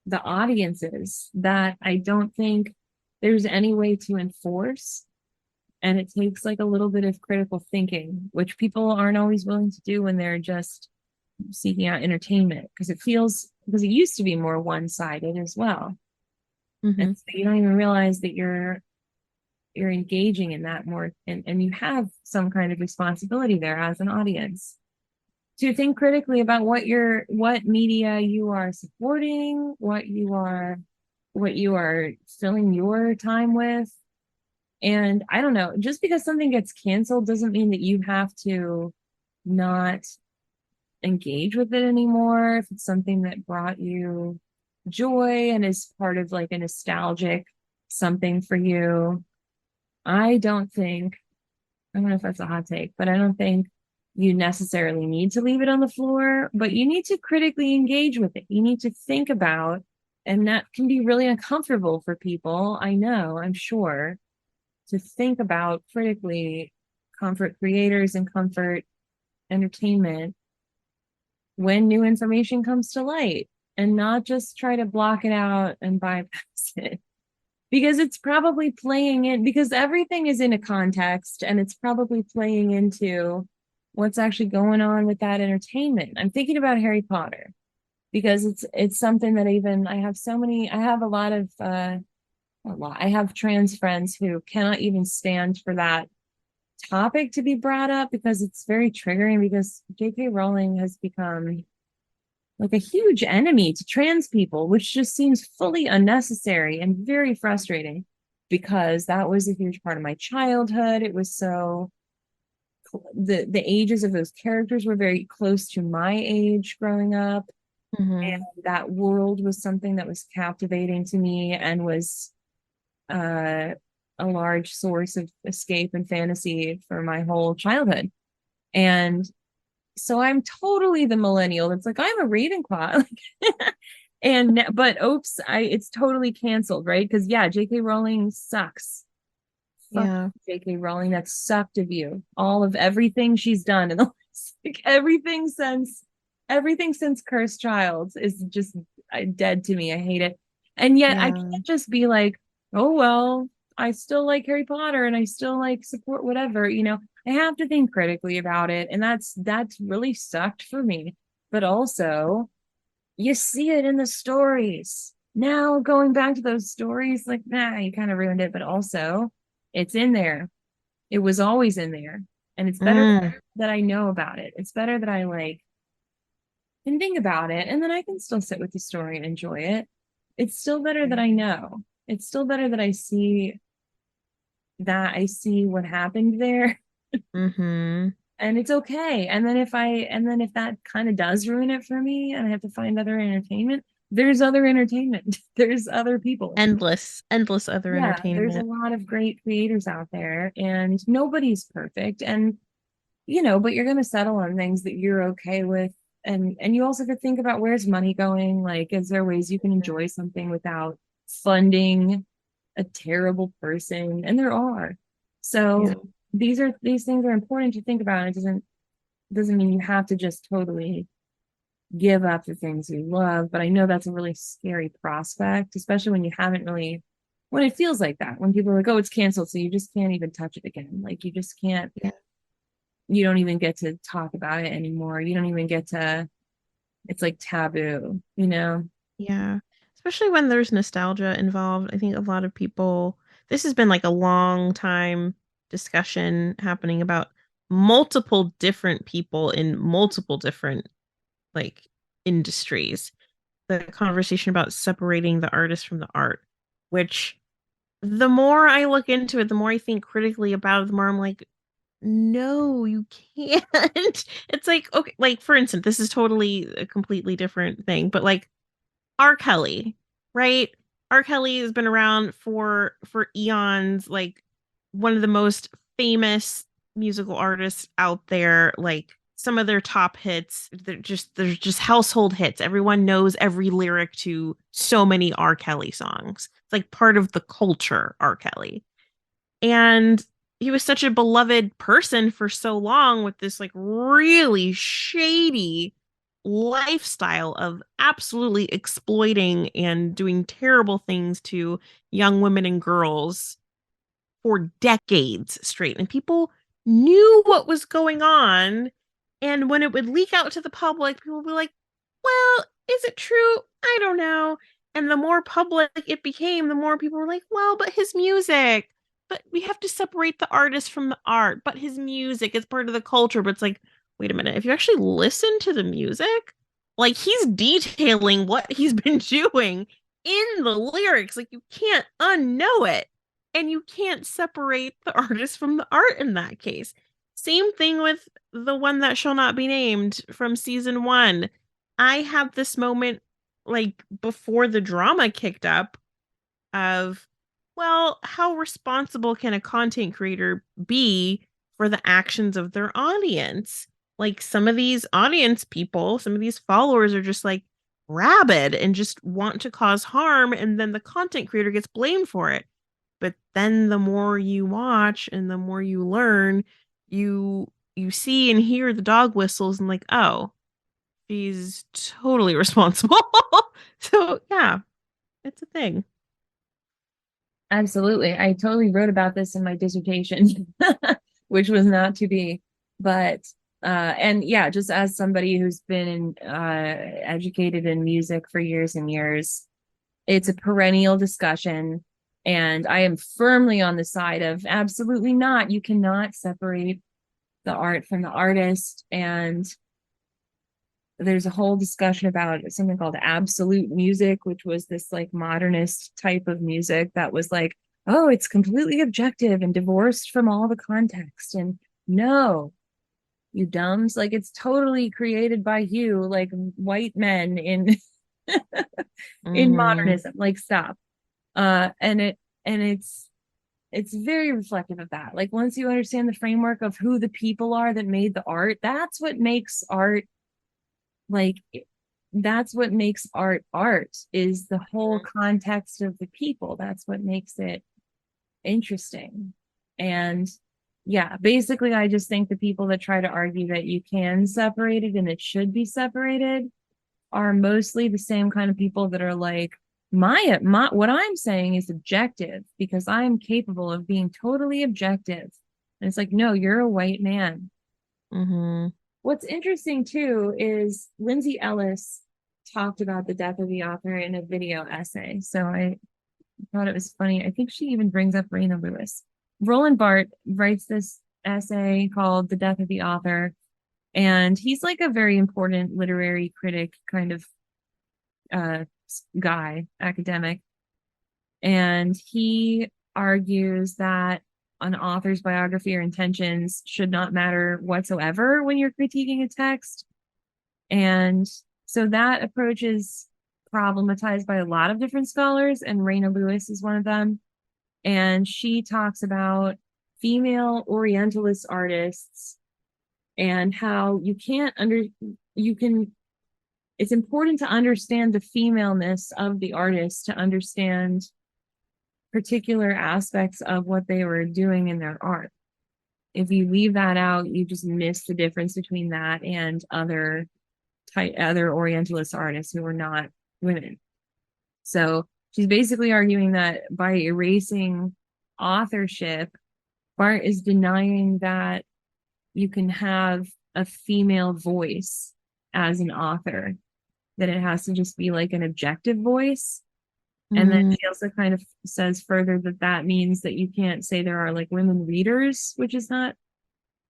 the audiences that I don't think there's any way to enforce. And it takes like a little bit of critical thinking, which people aren't always willing to do when they're just seeking out entertainment, because it used to be more one-sided as well. Mm-hmm. And so you don't even realize that you're engaging in that more, and you have some kind of responsibility there as an audience to think critically about what media you are supporting, what you are filling your time with. And I don't know, just because something gets canceled doesn't mean that you have to not engage with it anymore. If it's something that brought you joy and is part of like a nostalgic something for you, I don't know if that's a hot take, but I don't think you necessarily need to leave it on the floor, but you need to critically engage with it. You need to think about, and that can be really uncomfortable for people. I know, I'm sure, to think about critically comfort creators and comfort entertainment when new information comes to light, and not just try to block it out and bypass it. Because it's probably playing in, because everything is in a context, and it's probably playing into what's actually going on with that entertainment. I'm thinking about Harry Potter because it's something that even I have a lot of I have trans friends who cannot even stand for that topic to be brought up because it's very triggering, because J.K. Rowling has become like a huge enemy to trans people, which just seems fully unnecessary and very frustrating, because that was a huge part of my childhood. It was so, the ages of those characters were very close to my age growing up. Mm-hmm. And that world was something that was captivating to me and was a large source of escape and fantasy for my whole childhood. And so I'm totally the millennial that's like, I'm a Ravenclaw. But oops, it's totally canceled, right? Because yeah, J.K. Rowling sucks. Yeah. J.K. Rowling, that sucked of you. All of everything she's done in the like everything since Cursed Child is just dead to me. I hate it. And yet I can't just be like, oh well, I still like Harry Potter and I still like support whatever, I have to think critically about it. And that's really sucked for me. But also, you see it in the stories. Now going back to those stories, like, nah, you kind of ruined it. But also, it's in there. It was always in there. And it's better that I know about it. It's better that I can think about it. And then I can still sit with the story and enjoy it. It's still better that I know. It's still better that I see what happened there. Mm-hmm. And it's okay. And then if that kind of does ruin it for me and I have to find other entertainment, there's other entertainment. There's other people. Endless other entertainment. There's a lot of great creators out there, and nobody's perfect. And but you're gonna settle on things that you're okay with. And you also could think about, where's money going? Like, is there ways you can enjoy something without funding a terrible person? And there are. So these things are important to think about. It doesn't mean you have to just totally give up the things you love, but I know that's a really scary prospect, especially when when it feels like that, when people are like, oh, it's canceled, so you just can't even touch it again. Like, you just can't you don't even get to talk about it anymore. You don't even get to, it's like taboo, you know? Yeah. Especially when there's nostalgia involved. I think a lot of people, this has been like a long time discussion happening about multiple different people in multiple different like industries. The conversation about separating the artist from the art, which the more I look into it, the more I think critically about it, the more I'm like, no, you can't. It's like, okay, like for instance, this is totally a completely different thing, but like R. Kelly, right? R. Kelly has been around for eons, like one of the most famous musical artists out there. Like some of their top hits, there's just household hits. Everyone knows every lyric to so many R. Kelly songs. It's like part of the culture, R. Kelly. And he was such a beloved person for so long with this like really shady lifestyle of absolutely exploiting and doing terrible things to young women and girls for decades straight. And people knew what was going on. And when it would leak out to the public, people would be like, well, is it true? I don't know. And the more public it became, the more people were like, well, but his music. But we have to separate the artist from the art. But his music is part of the culture. But it's like, wait a minute. If you actually listen to the music, like he's detailing what he's been doing in the lyrics. Like you can't unknow it. And you can't separate the artist from the art in that case. Same thing with the one that shall not be named from season 1. I had this moment like before the drama kicked up of, well, how responsible can a content creator be for the actions of their audience? Like some of these audience people, some of these followers are just like rabid and just want to cause harm, and then the content creator gets blamed for it. But then the more you watch and the more you learn, you see and hear the dog whistles and like, oh, she's totally responsible. So yeah, it's a thing. Absolutely. I totally wrote about this in my dissertation, which was not to be, but and yeah, just as somebody who's been educated in music for years and years, it's a perennial discussion. And I am firmly on the side of absolutely not. You cannot separate the art from the artist. And there's a whole discussion about something called absolute music, which was this like modernist type of music that was like, oh, it's completely objective and divorced from all the context. And no, you dumbs, like it's totally created by you, like white men in in modernism. Like stop. And it's very reflective of that. Like once you understand the framework of who the people are that made the art, that's what makes art like that's what makes art art, is the whole context of the people. That's what makes it interesting. And yeah, basically I just think the people that try to argue that you can separate it and it should be separated are mostly the same kind of people that are like, my what I'm saying is objective because I'm capable of being totally objective. And it's like, no, you're a white man. What's interesting too is Lindsay Ellis talked about the death of the author in a video essay. So I thought it was funny. I think she even brings up Raina Lewis. Roland Barthes writes this essay called The Death of the Author. And he's like a very important literary critic kind of guy, academic. And he argues that an author's biography or intentions should not matter whatsoever when you're critiquing a text. And so that approach is problematized by a lot of different scholars, and Raina Lewis is one of them. And she talks about female Orientalist artists and how it's important to understand the femaleness of the artist to understand particular aspects of what they were doing in their art. If you leave that out, you just miss the difference between that and other Orientalist artists who were not women. So she's basically arguing that by erasing authorship, Bart is denying that you can have a female voice as an author, that it has to just be like an objective voice. And then she also kind of says further that that means that you can't say there are like women readers, which is not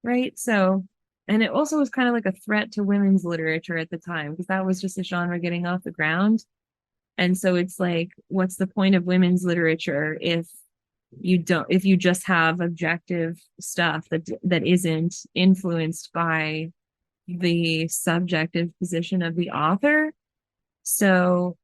right. So, and it also was kind of like a threat to women's literature at the time, because that was just a genre getting off the ground. And so it's like, what's the point of women's literature if you just have objective stuff that isn't influenced by the subjective position of the author? So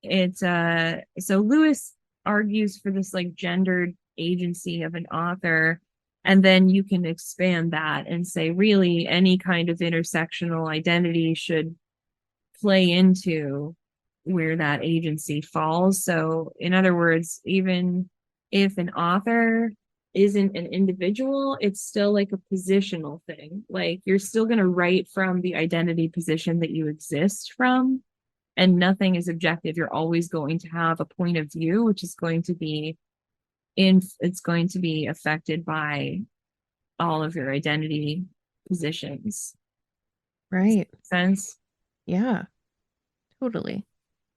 so Lewis argues for this like gendered agency of an author, and then you can expand that and say really any kind of intersectional identity should play into where that agency falls. So in other words, even if an author isn't an individual, it's still like a positional thing. Like you're still going to write from the identity position that you exist from, and nothing is objective. You're always going to have a point of view, which is going to be it's going to be affected by all of your identity positions. Right. Does that make sense? Yeah, totally.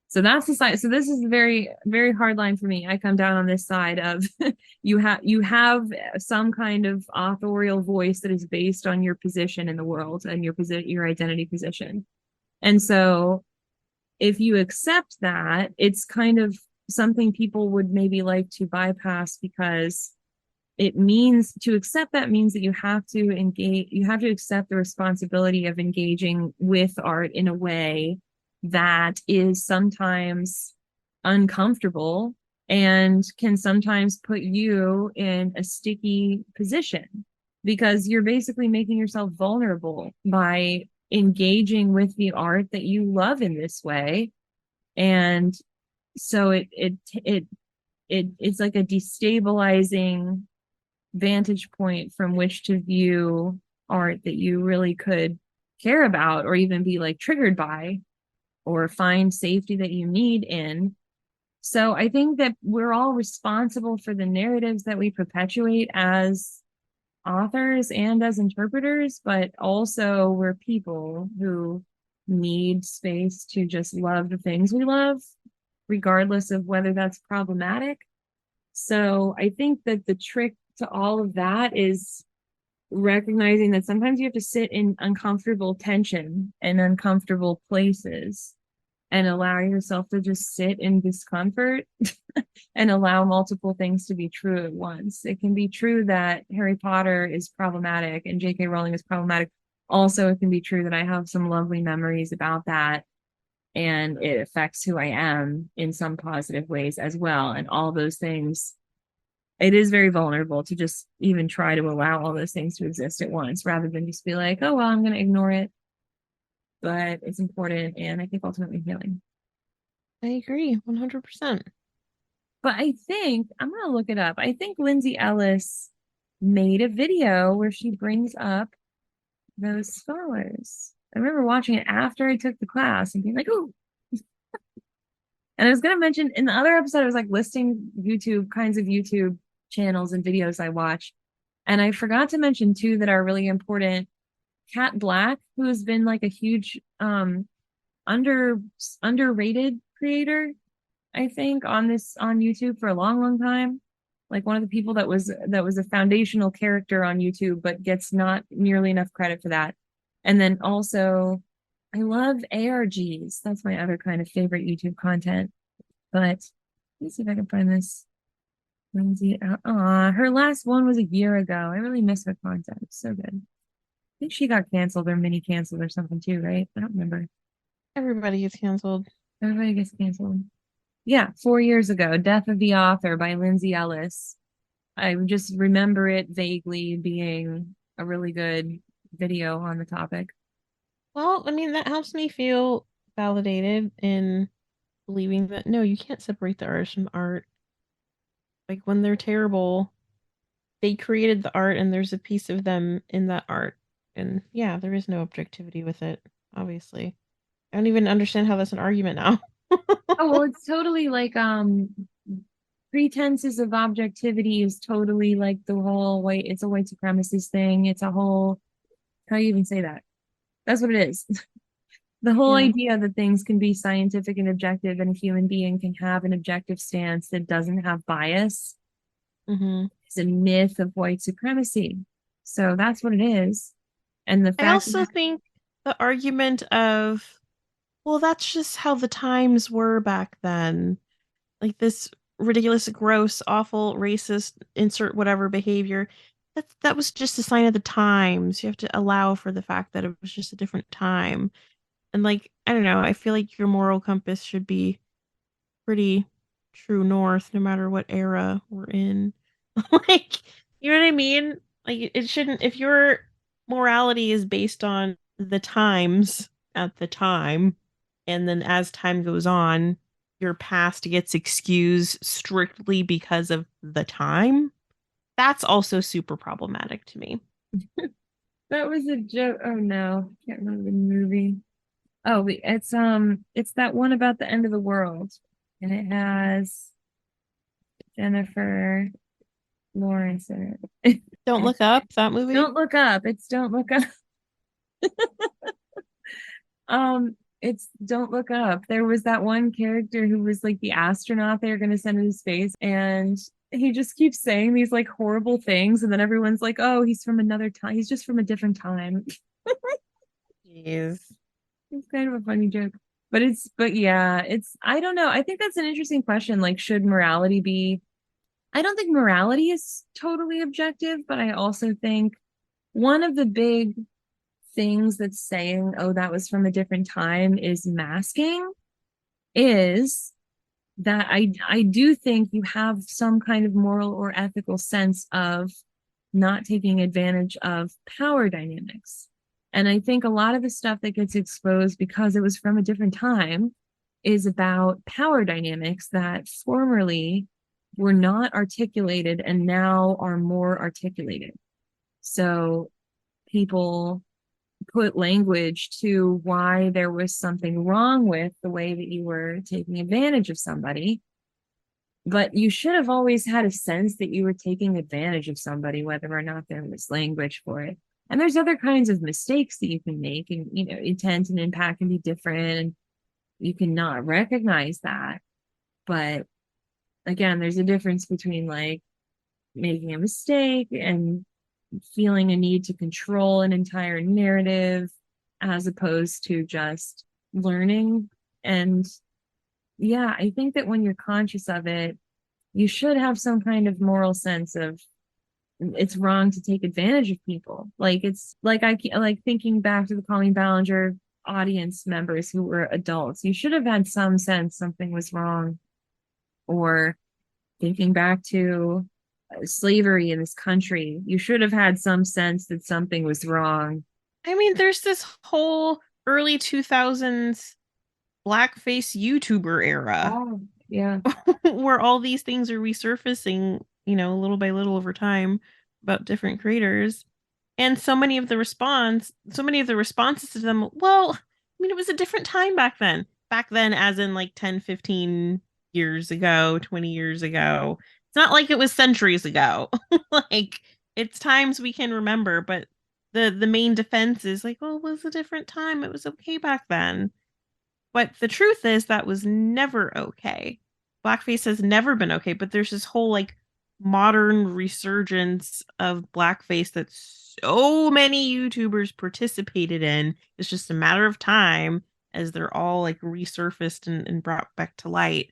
So that's the side. So this is a very, very hard line for me. I come down on this side of you have some kind of authorial voice that is based on your position in the world and your identity position. And so if you accept that, it's kind of something people would maybe like to bypass, because it means to accept that means that you have to accept the responsibility of engaging with art in a way that is sometimes uncomfortable and can sometimes put you in a sticky position, because you're basically making yourself vulnerable by engaging with the art that you love in this way. And so it's like a destabilizing vantage point from which to view art that you really could care about, or even be like triggered by, or find safety that you need in. So I think that we're all responsible for the narratives that we perpetuate as authors and as interpreters, but also we're people who need space to just love the things we love, regardless of whether that's problematic. So I think that the trick to all of that is recognizing that sometimes you have to sit in uncomfortable tension and uncomfortable places and allow yourself to just sit in discomfort and allow multiple things to be true at once. It can be true that Harry Potter is problematic and J.K. Rowling is problematic. Also, it can be true that I have some lovely memories about that, and it affects who I am in some positive ways as well. And all those things, it is very vulnerable to just even try to allow all those things to exist at once, rather than just be like, oh, well, I'm going to ignore it. But it's important, and I think ultimately healing. I agree 100%. But I think, I'm going to look it up. I think Lindsay Ellis made a video where she brings up those scholars. I remember watching it after I took the class and being like, oh. And I was going to mention in the other episode, I was like listing kinds of YouTube channels and videos I watch. And I forgot to mention two that are really important. Kat Black, who has been like a huge underrated creator, I think, on YouTube for a long, long time. Like one of the people that was a foundational character on YouTube, but gets not nearly enough credit for that. And then also, I love ARGs. That's my other kind of favorite YouTube content. But let me see if I can find this. Lindsay, her last one was a year ago. I really miss her content. It's so good. I think she got canceled or mini canceled or something too, right? I don't remember. Everybody gets canceled. Everybody gets canceled. Yeah, 4 years ago, Death of the Author by Lindsay Ellis. I just remember it vaguely being a really good video on the topic. Well, I mean, that helps me feel validated in believing that, no, you can't separate the artist from art. Like, when they're terrible, they created the art and there's a piece of them in that art. And yeah, there is no objectivity with it, obviously. I don't even understand how that's an argument now. Oh, well, it's totally like pretenses of objectivity is totally like the whole it's a white supremacist thing. It's a whole How you even say that? That's what it is. The whole idea that things can be scientific and objective and a human being can have an objective stance that doesn't have bias is a myth of white supremacy. So that's what it is. And the fact I also think the argument of, well, that's just how the times were back then. Like this ridiculous, gross, awful, racist, insert whatever behavior. That was just a sign of the times. You have to allow for the fact that it was just a different time. And like, I don't know, I feel like your moral compass should be pretty true north no matter what era we're in. Like, you know what I mean? Like it shouldn't, if your morality is based on the times at the time, and then as time goes on, your past gets excused strictly because of the time, that's also super problematic to me. that was a joke. Oh no, can't remember the movie. Oh, it's that one about the end of the world, and it has Jennifer Lawrence in it. Don't Look Up, that movie? Don't Look Up. It's Don't Look Up. It's Don't Look Up. There was that one character who was like the astronaut they were going to send into space, and he just keeps saying these like horrible things, and then everyone's like, oh, he's from another time. He's just from a different time. Jeez. It's kind of a funny joke. But yeah, I don't know. I think that's an interesting question. Like, should morality be, I don't think morality is totally objective, but I also think one of the big things that's saying, oh, that was from a different time is masking, is that I do think you have some kind of moral or ethical sense of not taking advantage of power dynamics. And I think a lot of the stuff that gets exposed because it was from a different time is about power dynamics that formerly were not articulated and now are more articulated. So people put language to why there was something wrong with the way that you were taking advantage of somebody. But you should have always had a sense that you were taking advantage of somebody, whether or not there was language for it. And there's other kinds of mistakes that you can make, and intent and impact can be different, and you can not recognize that. But again, there's a difference between like making a mistake and feeling a need to control an entire narrative as opposed to just learning. And yeah, I think that when you're conscious of it, you should have some kind of moral sense of it's wrong to take advantage of people. Like it's like I like thinking back to the Colleen Ballinger audience members who were adults. You should have had some sense something was wrong. Or thinking back to slavery in this country, you should have had some sense that something was wrong. I mean, there's this whole early 2000s blackface YouTuber era. Oh, yeah. Where all these things are resurfacing, little by little over time about different creators. And so many of the responses to them, well, I mean, it was a different time back then. Back then, as in like 10, 15 years ago, 20 years ago. It's not like it was centuries ago. Like, it's times we can remember, but the main defense is like, well, it was a different time. It was okay back then. But the truth is that was never okay. Blackface has never been okay, but there's this whole like modern resurgence of blackface that so many YouTubers participated in. It's just a matter of time as they're all like resurfaced and brought back to light.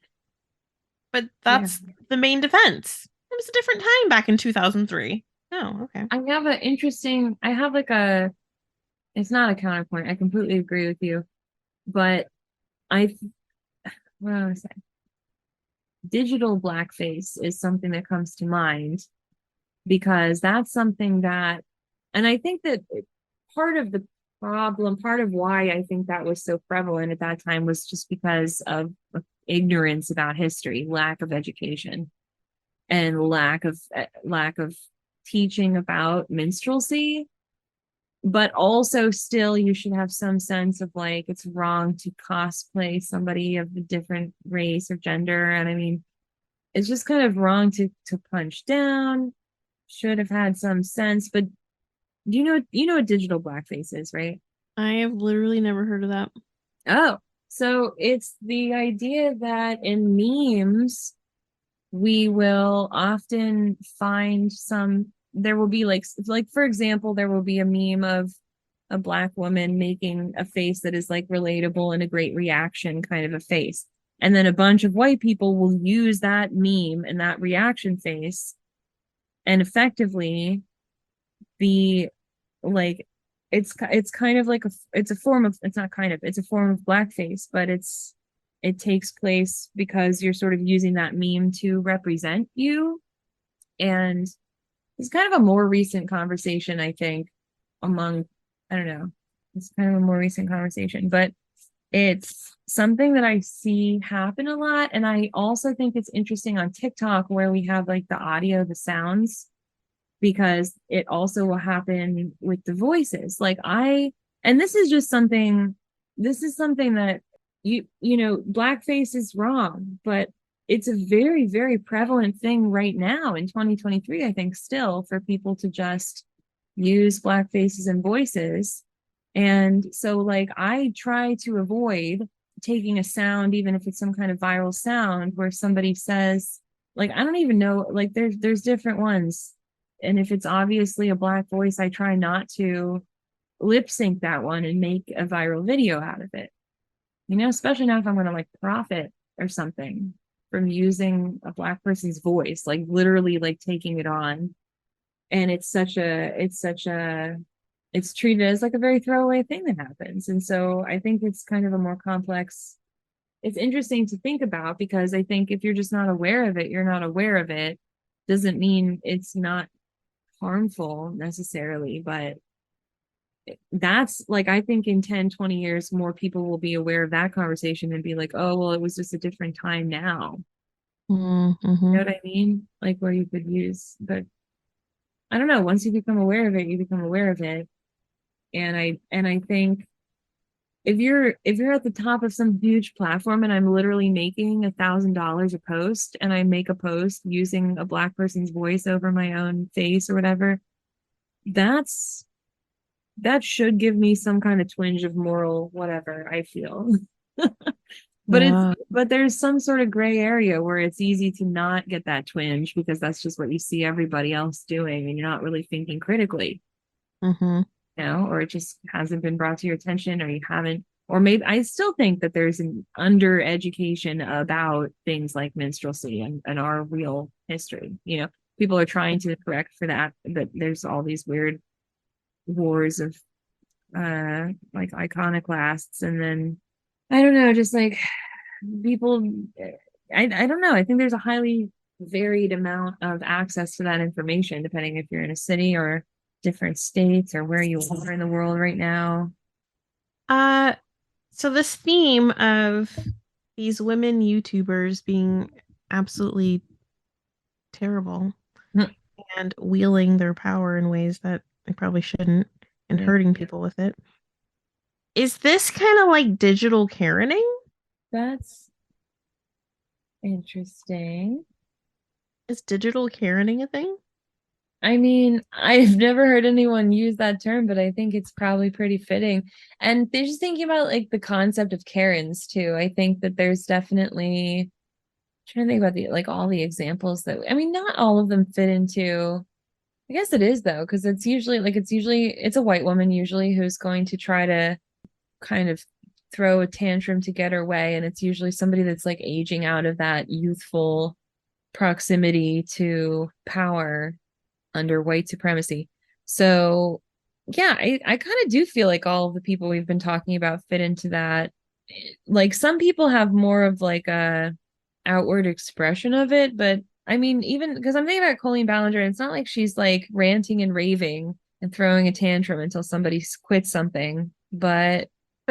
But that's the main defense. It was a different time back in 2003. Oh, okay. It's not a counterpoint. I completely agree with you. But what do I say? Digital blackface is something that comes to mind because that's something that, and I think that part of the problem, part of why I think that was so prevalent at that time was just because of ignorance about history, lack of education, and lack of teaching about minstrelsy. But also still you should have some sense of like it's wrong to cosplay somebody of a different race or gender. And I mean, it's just kind of wrong to punch down. Should have had some sense. But you know what digital blackface is, right? I have literally never heard of that. Oh, so it's the idea that in memes, we will often find there will be like for example, there will be a meme of a Black woman making a face that is like relatable and a great reaction kind of a face. And then a bunch of white people will use that meme and that reaction face and effectively be like, it's kind of like it's a form of, it's not kind of, it's a form of blackface, but it takes place because you're sort of using that meme to represent you. And it's kind of a more recent conversation, I think, among, I don't know, it's kind of a more recent conversation, but it's something that I see happen a lot. And I also think it's interesting on TikTok where we have like the audio, the sounds, because it also will happen with the voices. Like and this is just something, this is something that you know, blackface is wrong, but it's a very, very prevalent thing right now in 2023, I think, still, for people to just use black faces and voices. And so like I try to avoid taking a sound, even if it's some kind of viral sound where somebody says, like, I don't even know, like there's different ones. And if it's obviously a Black voice, I try not to lip sync that one and make a viral video out of it. You know, especially now if I'm going to like profit or something from using a Black person's voice, like literally like taking it on. And it's treated as like a very throwaway thing that happens. And so I think it's kind of a more complex, it's interesting to think about, because I think if you're just not aware of it, you're not aware of it. Doesn't mean it's not harmful necessarily, but that's like, I think in 10-20 years more people will be aware of that conversation and be like, oh well, it was just a different time now. Mm-hmm. You know what I mean? Like where you could use, but I don't know, once you become aware of it, you become aware of it. And I think if you're at the top of some huge platform and I'm literally making $1,000 a post and I make a post using a Black person's voice over my own face or whatever, that should give me some kind of twinge of moral whatever, I feel. But there's some sort of gray area where it's easy to not get that twinge because that's just what you see everybody else doing and you're not really thinking critically. Mm-hmm. You know, or it just hasn't been brought to your attention, or you haven't, or maybe I still think that there's an under education about things like minstrelsy and our real history. You know, people are trying to correct for that, but there's all these weird wars of like iconoclasts, and then I don't know, just like people, I don't know, I think there's a highly varied amount of access to that information depending if you're in a city or different states or where you are in the world right now. So this theme of these women YouTubers being absolutely terrible and wielding their power in ways that they probably shouldn't and hurting people with it. Is this kind of like digital Karening? That's interesting. Is digital Karening a thing? I mean, I've never heard anyone use that term, but I think it's probably pretty fitting. And they're just thinking about like the concept of Karens too. I think that there's definitely, I'm trying to think about the like all the examples that, I mean, not all of them fit into, I guess it is though, because it's usually it's a white woman usually who's going to try to kind of throw a tantrum to get her way. And it's usually somebody that's like aging out of that youthful proximity to power under white supremacy. So yeah, I kind of do feel like all of the people we've been talking about fit into that. Like some people have more of like a outward expression of it, but I mean, even because I'm thinking about Colleen Ballinger, it's not like she's like ranting and raving and throwing a tantrum until somebody quits something, but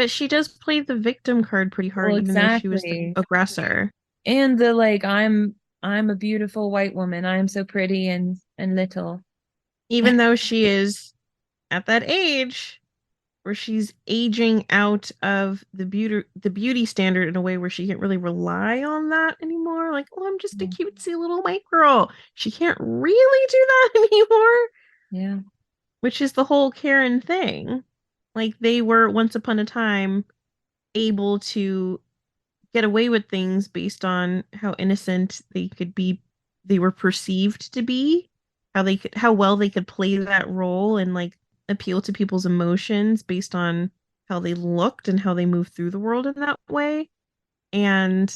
she does play the victim card pretty hard, well, even though she was the aggressor. And the like, I'm a beautiful white woman. I'm so pretty and little. Even though she is at that age where she's aging out of the beauty standard in a way where she can't really rely on that anymore. Like, oh, I'm just a cutesy little white girl. She can't really do that anymore. Yeah. which is the whole Karen thing. Like, they were once upon a time able to get away with things based on how innocent they were perceived to be, how well they could play that role and like appeal to people's emotions based on how they looked and how they moved through the world in that way. And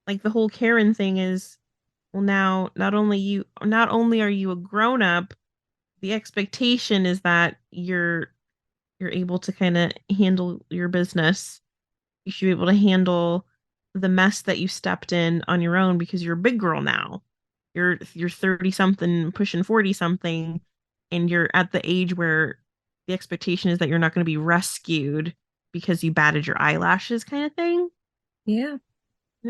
like the whole Karen thing is, well, now not only are you a grown up, the expectation is that you're able to kind of handle your business. You should be able to handle the mess that you stepped in on your own because you're a big girl now. You're 30 something, pushing 40 something, and you're at the age where the expectation is that you're not going to be rescued because you batted your eyelashes, kind of thing. Yeah.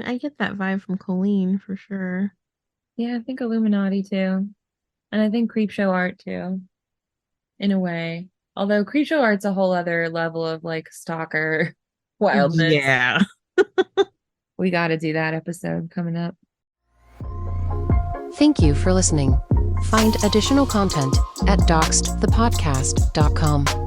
I get that vibe from Colleen for sure. Yeah, I think Illuminaughtii too. And I think Creepshow art too, in a way. Although Creepshow art's a whole other level of like stalker wildness. Yeah. We got to do that episode coming up. Thank you for listening. Find additional content at doxxedthepodcast.com.